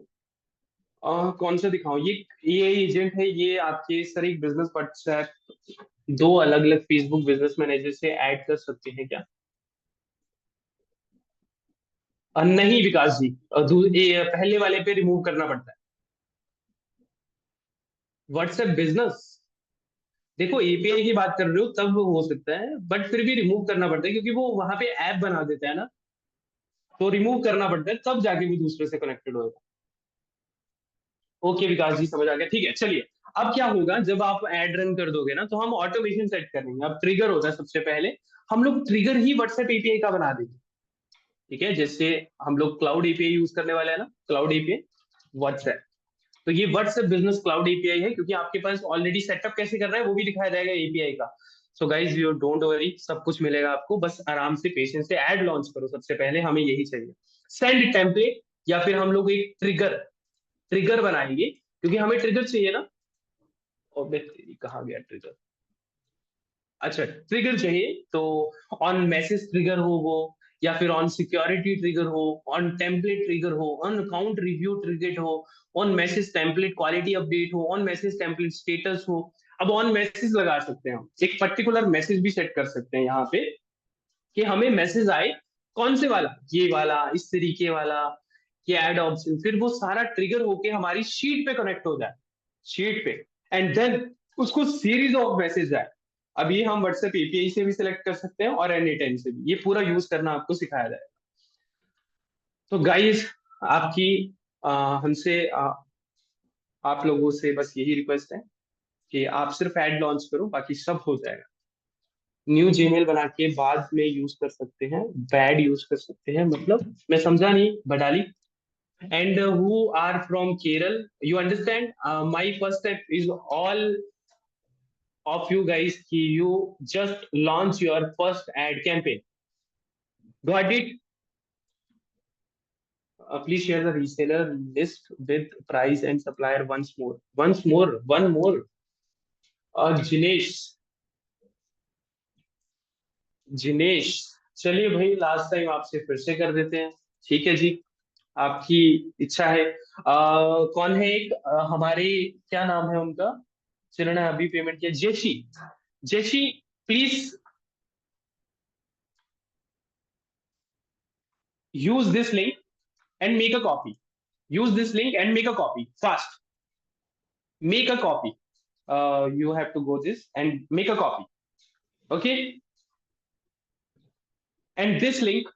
कौन सा दिखाऊं? ये एजेंट है, ये आपके सर एक बिजनेस व्हाट्सएप दो अलग अलग फेसबुक बिजनेस मैनेजर से ऐड कर सकते हैं क्या? नहीं विकास जी, ये पहले वाले पे रिमूव करना पड़ता है। व्हाट्सएप बिजनेस, देखो एपीआई की बात कर रहे हो तब वो हो सकता है, बट फिर भी रिमूव करना पड़ता है क्योंकि वो वहां पे ऐप बना देता है ना, तो रिमूव करना पड़ता है तब जाके वो दूसरे से कनेक्टेड होगा। ओके विकास जी समझ आ गया, ठीक है चलिए। अब क्या होगा जब आप एड रन कर दोगे ना, तो हम ऑटोमेशन सेट करेंगे। अब ट्रिगर होता है सबसे पहले, हम लोग ट्रिगर ही व्हाट्सएप एपीआई का बना देंगे। ठीक है, जैसे हम लोग क्लाउड एपीआई यूज करने वाले हैं ना, क्लाउड एपीआई व्हाट्सएप, तो ये व्हाट्सएप बिजनेस क्लाउड एपीआई है, क्योंकि आपके पास ऑलरेडी सेटअप कैसे करना है वो भी दिखाया जाएगा एपीआई का। So guys you don't worry, सब कुछ मिलेगा आपको, बस आराम से पेशेंस से ऐड लॉन्च करो। सबसे पहले हमें यही चाहिए, सेंड टेम्पलेट, या फिर हम लोग एक ट्रिगर ट्रिगर बनाएंगे, क्योंकि हमें ट्रिगर चाहिए ना। और तेरी कहाँ गया ट्रिगर? अच्छा ट्रिगर चाहिए तो ऑन मैसेज ट्रिगर हो वो, या फिर ऑन सिक्योरिटी ट्रिगर हो, ऑन टेम्पलेट ट्रिगर हो, ऑन अकाउंट रिव्यू ट्रिगर हो, on message template quality update हो, ऑन मैसेज टेम्पलेट स्टेटस हो। अब ऑन मैसेज लगा सकते हैं हम, एक पर्टिकुलर मैसेज भी सेट कर सकते हैं यहाँ पे कि हमें मैसेज आए कौन से वाला, ये वाला, इस तरीके वाला, ये ऐड ऑप्शन, फिर वो सारा ट्रिगर होके हमारी शीट पे कनेक्ट हो जाए, शीट पे, एंड देन उसको सीरीज ऑफ मैसेज आए। अब ये हम व्हाट्सएप एपीआई से भी सिलेक्ट कर सकते हैं और एनी टाइम से भी, ये पूरा यूज करना आपको सिखाया जाएगा। तो गाइस आपकी हमसे आप लोगों से बस यही रिक्वेस्ट है कि आप सिर्फ ऐड लॉन्च करो, बाकी सब हो जाएगा। न्यू जीमेल बना के बाद में यूज कर सकते हैं, बैड यूज कर सकते हैं मतलब, मैं समझा नहीं बडाली। And who are from Kerala, you understand, my first step is all of you guys कि you just launch your first ad campaign. Got it? Please share the reseller list with price and supplier once more. Once more, one more. Jinesh, Jinesh, चलिए भाई last time आपसे फिर से कर देते हैं। ठीक है जी, आपकी इच्छा है। कौन है एक हमारे, क्या नाम है उनका जिन्होंने अभी पेमेंट किया? जेशी, जेशी please use this link and make a copy. Use this link and make a copy fast. Make a copy. You have to go this and make a copy. Okay. And this link,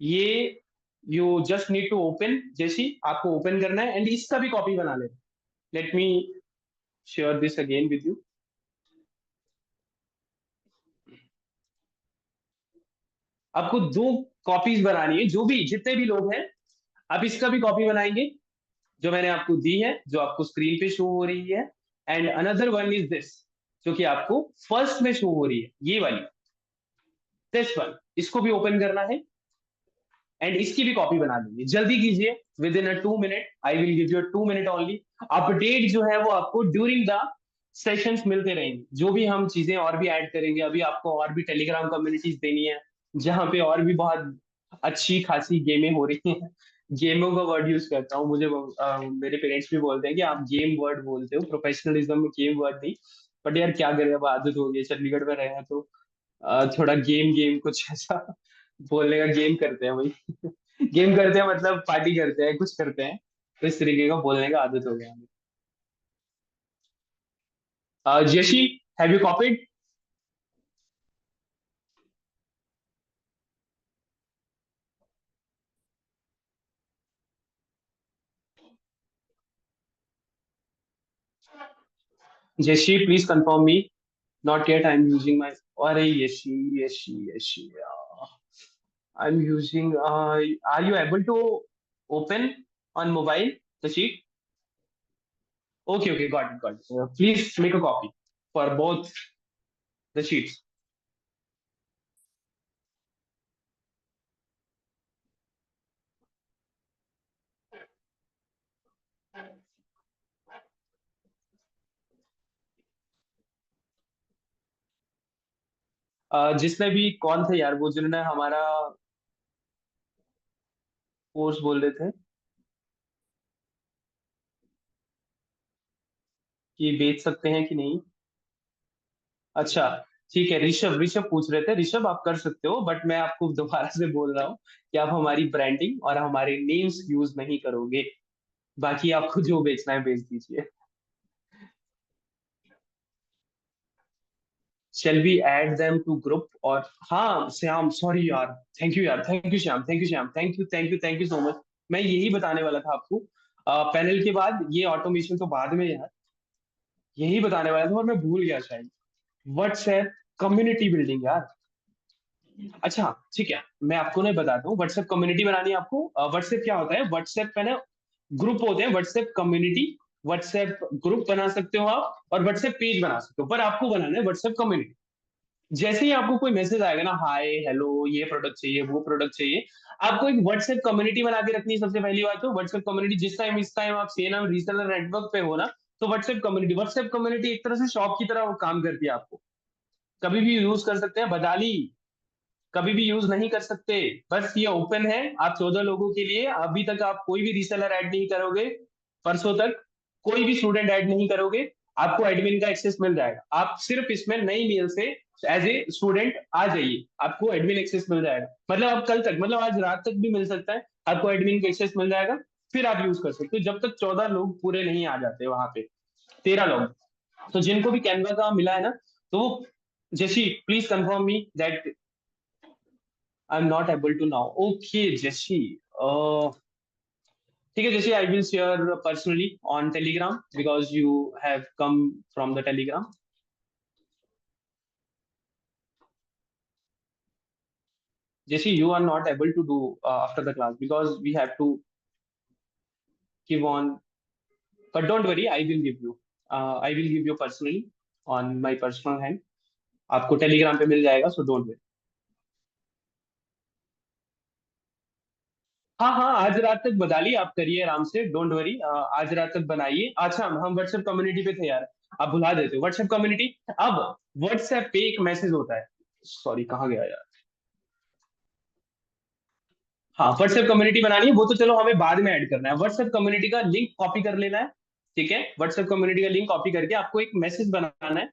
ये you just need to open, जैसी आपको open करना है, and इसका भी copy बना लेना। Let me share this again with you. आपको दो कॉपीज बनानी है, जो भी जितने भी लोग हैं, आप इसका भी कॉपी बनाएंगे जो मैंने आपको दी है, जो आपको स्क्रीन पे शो हो रही है। And another one is this, जो कि आपको फर्स्ट में शो हो रही है, ये वाली, दिस वन, इसको भी ओपन करना है एंड इसकी भी कॉपी बना लेंगे। जल्दी कीजिए, with in a 2 minute, I will give you 2 minute only. Update जो है वो आपको ड्यूरिंग द सेशंस मिलते रहेंगे, जो भी हम चीजें और भी ऐड करेंगे। अभी आपको और भी टेलीग्राम कम्युनिटीज देनी है, जहाँ पे और भी बहुत अच्छी खासी गेमें हो रही हैं। गेमों का वर्ड यूज करता हूँ, मुझे मेरे पेरेंट्स भी बोलते हैं कि आप गेम वर्ड बोलते हो, प्रोफेशनलिज्म में गेम वर्ड नहीं। बट यार क्या करें, अब आदत हो गई है, चंडीगढ़ में रहे हैं तो थोड़ा गेम गेम कुछ ऐसा बोलने का, गेम करते हैं भाई। गेम करते हैं मतलब पार्टी करते हैं, कुछ करते हैं, तो इस तरीके का बोलने का आदत हो गया हमें। Jashi, have you copied? Jashi please confirm me. Not yet, I am using my, अरे Yashi, Yashi I am using, are you able to open on mobile the sheet? Okay, okay, got it, got it. Please make a copy for both the sheets. जिसने भी, कौन थे यार वो जिन्होंने हमारा course बोल रहे थे कि बेच सकते हैं कि नहीं? अच्छा, ठीक है, ऋषभ, ऋषभ पूछ रहे थे। ऋषभ आप कर सकते हो, बट मैं आपको दोबारा से बोल रहा हूँ कि आप हमारी ब्रांडिंग और हमारे नेम्स यूज नहीं करोगे। बाकी आपको जो बेचना है बेच दीजिए। Shall we add them to group? और हाँ श्याम, सॉरी यार, थैंक यू यार, thank you Shyam, thank you Shyam, thank you, thank you, thank you so much. मैं यही बताने वाला था आपको, पैनल के बाद ये ऑटोमेशन तो बाद में यार, यही बताने वाला था और मैं भूल गया शायद। व्हाट्सएप कम्युनिटी बिल्डिंग यार। अच्छा ठीक है, मैं आपको नहीं बताता हूँ। व्हाट्सएप कम्युनिटी बनानी है आपको। व्हाट्सएप क्या होता है, व्हाट्सएप पे ना ग्रुप होते हैं, व्हाट्सएप कम्युनिटी, व्हाट्सएप ग्रुप बना सकते हो आप, और व्हाट्सएप पेज बना सकते हो, पर आपको बनाना है व्हाट्सएप कम्युनिटी। जैसे ही आपको कोई मैसेज आएगा ना, हाय हेलो, ये प्रोडक्ट चाहिए, वो प्रोडक्ट चाहिए, आपको एक व्हाट्सएप कम्युनिटी बना के रखनी है। सबसे पहली बात तो व्हाट्सएप कम्युनिटी, जिस टाइम इस टाइम आप सेल और रीसेलर नेटवर्क पे हो ना, तो व्हाट्सएप कम्युनिटी एक तरह से शॉप की तरह वो काम करती है। आपको कभी भी यूज कर सकते हैं, बदाली कभी भी यूज नहीं कर सकते। बस ये ओपन है आप 14 लोगों के लिए। अभी तक आप कोई भी रीसेलर ऐड नहीं करोगे, परसों तक कोई भी स्टूडेंट ऐड नहीं करोगे, आपको एडमिन का एक्सेस मिल जाएगा। आप सिर्फ इसमें नई मेल से एज ए स्टूडेंट आ जाइए, आपको एडमिन एक्सेस मिल जाएगा। मतलब आप कल तक, मतलब आज रात तक भी मिल सकता है, आपको एडमिन का एक्सेस मिल जाएगा। फिर आप यूज कर सकते हो जब तक 14 लोग पूरे नहीं आ जाते वहां पे, 13 लोग। तो जिनको भी कैनवा का मिला है ना, तो वो, जशी please confirm me that I'm not able to now. Okay, Jesse. ठीक है जैसे, I will share personally on Telegram because you have come from the Telegram. जैसे you are not able to do after the class because we have to give on, but don't worry, I will give you personally on my personal hand। आपको Telegram पे मिल जाएगा, so don't worry. हाँ हाँ, आज रात तक बना ली, आप करिए आराम से, डोंट वरी, आज रात तक बनाइए। अच्छा, हम व्हाट्सएप कम्युनिटी पे थे यार, आप भुला देते हो व्हाट्सएप कम्युनिटी। अब व्हाट्सएप पे एक मैसेज होता है, सॉरी कहाँ गया यार। हाँ, व्हाट्सएप कम्युनिटी बनानी है, वो तो चलो हमें बाद में ऐड करना है। व्हाट्सएप कम्युनिटी का लिंक कॉपी कर लेना है, ठीक है। व्हाट्सएप कम्युनिटी का लिंक कॉपी करके आपको एक मैसेज बनाना है,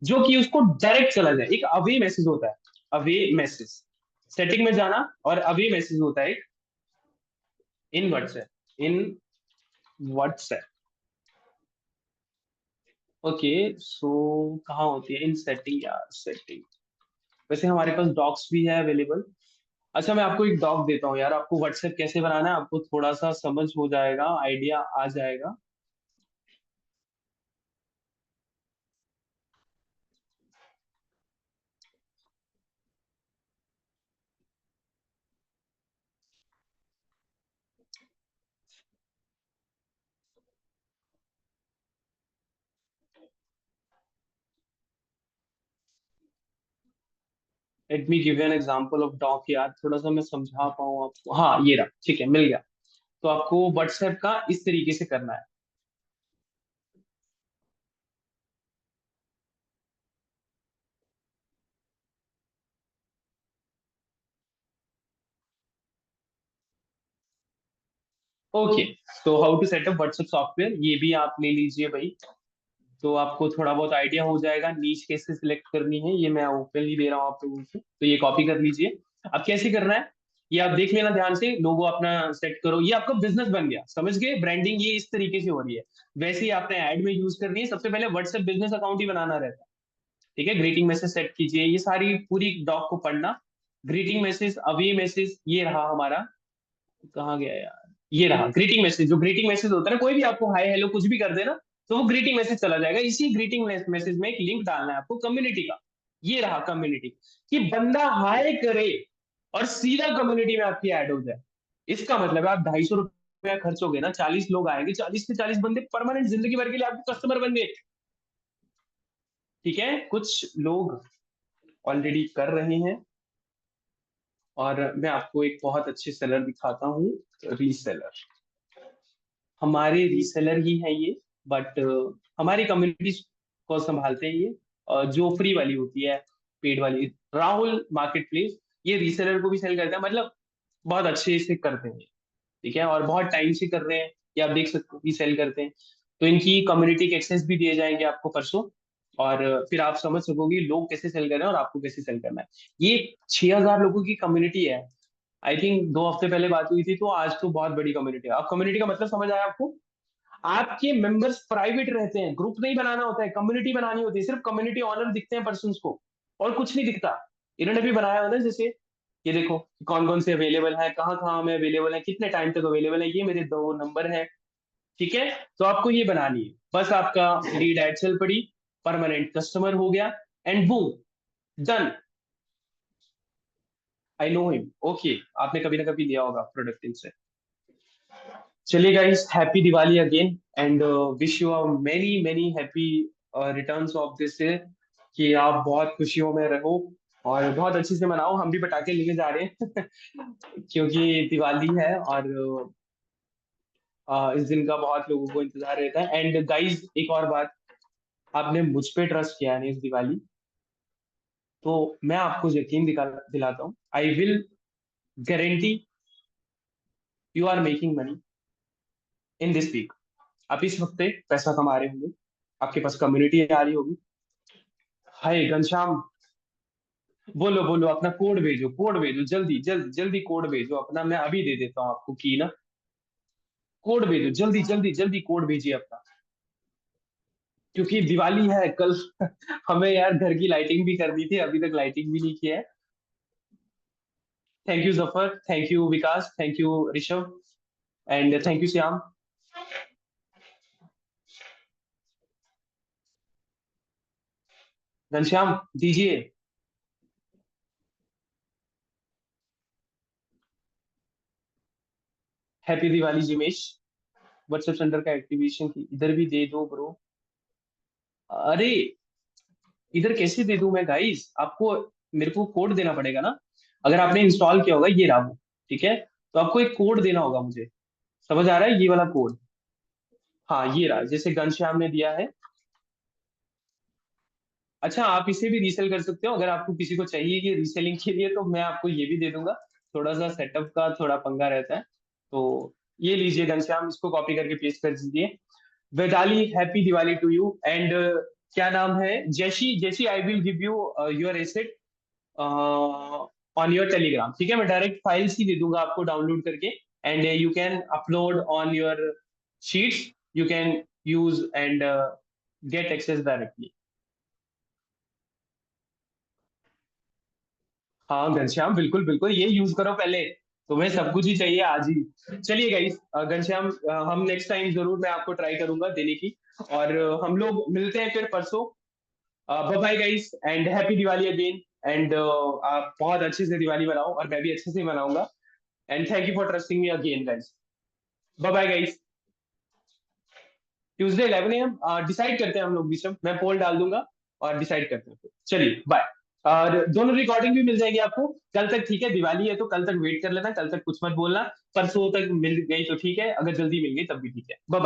जो कि उसको डायरेक्ट चला जाए। एक अवे मैसेज होता है, अवे मैसेज, सेटिंग में जाना, और अवे मैसेज होता है इन व्हाट्सएप, इन व्हाट्सएप। ओके, सो कहाँ होती है इन सेटिंग यार, सेटिंग। वैसे हमारे पास डॉक्स भी है अवेलेबल। अच्छा, मैं आपको एक डॉक देता हूँ यार, आपको व्हाट्सएप कैसे बनाना है आपको थोड़ा सा समझ हो जाएगा, आइडिया आ जाएगा। Let me give an example of doc यार, थोड़ा सा मैं समझा पाऊँ आपको। हाँ ये रहा, ठीक है, मिल गया। तो आपको व्हाट्सएप का इस तरीके से करना है। ओके, तो how to setup WhatsApp software, ये भी आप ले लीजिए भाई। तो आपको थोड़ा बहुत आइडिया हो जाएगा, नीच कैसे सिलेक्ट करनी है, ये मैं ओपनली दे रहा हूँ आप लोगों को, तो ये कॉपी कर लीजिए। अब कैसे करना है, ये आप देख लेना ध्यान से, लोगो अपना सेट करो, ये आपका बिजनेस बन गया, समझ गए? ब्रांडिंग ये इस तरीके से हो रही है। वैसे ही आपने ऐड में यूज करनी है, सबसे पहले व्हाट्सएप बिजनेस अकाउंट ही बनाना रहता है। ठीक है, ग्रीटिंग मैसेज सेट कीजिए, ये सारी पूरी डॉक को पढ़ना। ग्रीटिंग मैसेज, अवे मैसेज, ये रहा हमारा, कहाँ गया यार, ये रहा ग्रीटिंग मैसेज। जो ग्रीटिंग मैसेज होता है ना, कोई भी आपको हाय हेलो कुछ भी कर देना, तो वो ग्रीटिंग मैसेज चला जाएगा। इसी ग्रीटिंग मैसेज में एक लिंक डालना है आपको कम्युनिटी का, ये रहा कम्युनिटी, कि बंदा हाय करे और सीधा कम्युनिटी में आपकी ऐड हो जाए। इसका मतलब है आप 250 रुपया खर्च हो गए ना, 40 लोग आएंगे, 40 के 40 बंदे परमानेंट जिंदगी भर के लिए आपके कस्टमर बन गए। ठीक है, कुछ लोग ऑलरेडी कर रहे हैं, और मैं आपको एक बहुत अच्छे सेलर दिखाता हूँ, रीसेलर। हमारे रीसेलर ही है ये, बट हमारी कम्युनिटी को संभालते हैं ये, जो फ्री वाली होती है, पेड वाली, राहुल मार्केट प्लेस, ये रीसेलर को भी सेल करता है, मतलब बहुत अच्छे से करते हैं। ठीक है, और बहुत टाइम से कर रहे हैं, ये आप देख सकते हो कि सेल करते हैं। तो इनकी कम्युनिटी के एक्सेस भी दिए जाएंगे आपको परसों, और फिर आप समझ सकोगे लोग कैसे सेल कर रहे हैं और आपको कैसे सेल करना है। ये 6,000 लोगों की कम्युनिटी है। आई थिंक 2 हफ्ते पहले बात हुई थी, तो आज तो बहुत बड़ी कम्युनिटी है। अब कम्युनिटी का मतलब समझ आया आपको? आपके मेंबर्स प्राइवेट रहते हैं, ग्रुप नहीं बनाना होता है, कम्युनिटी बनानी होती है, सिर्फ कम्युनिटी ऑनर दिखते हैं पर्सन को, और कुछ नहीं दिखता। इन्होंने भी बनाया होता है, जैसे ये देखो कौन कौन से अवेलेबल है, कहाँ कहाँ में अवेलेबल है, कितने टाइम तक अवेलेबल है, ये मेरे 2 नंबर है। ठीक है, तो आपको ये बनानी है, बस आपका लीड एड चल पड़ी, परमानेंट कस्टमर हो गया, and boom, done. I know him, okay, आपने कभी ना कभी लिया होगा प्रोडक्ट इनसे। चलिए guys, happy Diwali again, and wish you many many happy returns of this year, कि आप बहुत खुशियों में रहो और बहुत अच्छे से मनाओ। हम भी पटाखे लेने जा रहे हैं क्योंकि दिवाली है, और इस दिन का बहुत लोगों को इंतजार रहता है। एंड गाइस, एक और बात, आपने मुझ पे ट्रस्ट किया है इस दिवाली, तो मैं आपको यकीन दिलाता हूँ, I will guarantee you are making money in this week. आप इस हफ्ते पैसा कमा रहे होंगे, आपके पास कम्युनिटी आ रही होगी। हाय घनश्याम, बोलो बोलो, अपना कोड भेजो, कोड भेजो, जल्दी जल्दी जल्दी कोड भेजो अपना, मैं अभी दे देता हूँ आपको की ना। कोड भेजो, जल्दी जल्दी जल्दी कोड भेजिए अपना, क्योंकि दिवाली है कल हमें यार घर की लाइटिंग भी करनी थी, अभी तक लाइटिंग भी नहीं किया है। Thank you Zafar, thank you Vikas, thank you Rishabh, and thank you Shyam. Ghanshyam दीजिए। Happy Diwali Jimesh, WhatsApp centre का एक्टिवेशन की इधर भी दे दो ब्रो। अरे, इधर कैसे दे दूं मैं गाइस आपको? मेरे को कोड देना पड़ेगा ना, अगर आपने इंस्टॉल किया होगा, ये रहा वो। ठीक है, तो आपको एक कोड देना होगा मुझे, समझ आ रहा है? ये वाला कोड, हाँ ये रहा, जैसे घनश्याम ने दिया है। अच्छा, आप इसे भी रीसेल कर सकते हो, अगर आपको किसी को चाहिए कि रीसेलिंग के लिए, तो मैं आपको ये भी दे दूंगा। थोड़ा सा सेटअप का थोड़ा पंगा रहता है, तो ये लीजिए घनश्याम, इसको कॉपी करके पेस्ट कर दीजिए। वेदाली, happy Diwali to you, and क्या नाम है, जैसी जैसी, I will give you your asset on your Telegram. ठीक है, मैं डायरेक्ट फाइल्स ही दे दूंगा आपको डाउनलोड करके, and you can upload on your sheets, you can use and get access directly. हाँ घनश्याम, बिल्कुल बिल्कुल, ये यूज करो पहले, तुम्हें सब कुछ ही चाहिए आज ही। चलिए गाइस, घनश्याम, हम नेक्स्ट टाइम जरूर मैं आपको ट्राई करूंगा देने की, और हम लोग मिलते हैं फिर परसों। Bye bye guys, and happy Diwali again, and आप बहुत अच्छे से दिवाली मनाओ, और मैं भी अच्छे से मनाऊंगा, and thank you for trusting me again guys. Bye bye guys. Tuesday 11 AM decide करते हैं हम लोग, विषम, मैं पोल डाल दूंगा और डिसाइड करते हैं। चलिए बाय। और दोनों रिकॉर्डिंग भी मिल जाएगी आपको कल तक। ठीक है, दिवाली है तो कल तक वेट कर लेना, कल तक कुछ मत बोलना, परसों तक मिल गई तो ठीक है, अगर जल्दी मिल गई तब भी ठीक है। Bye bye.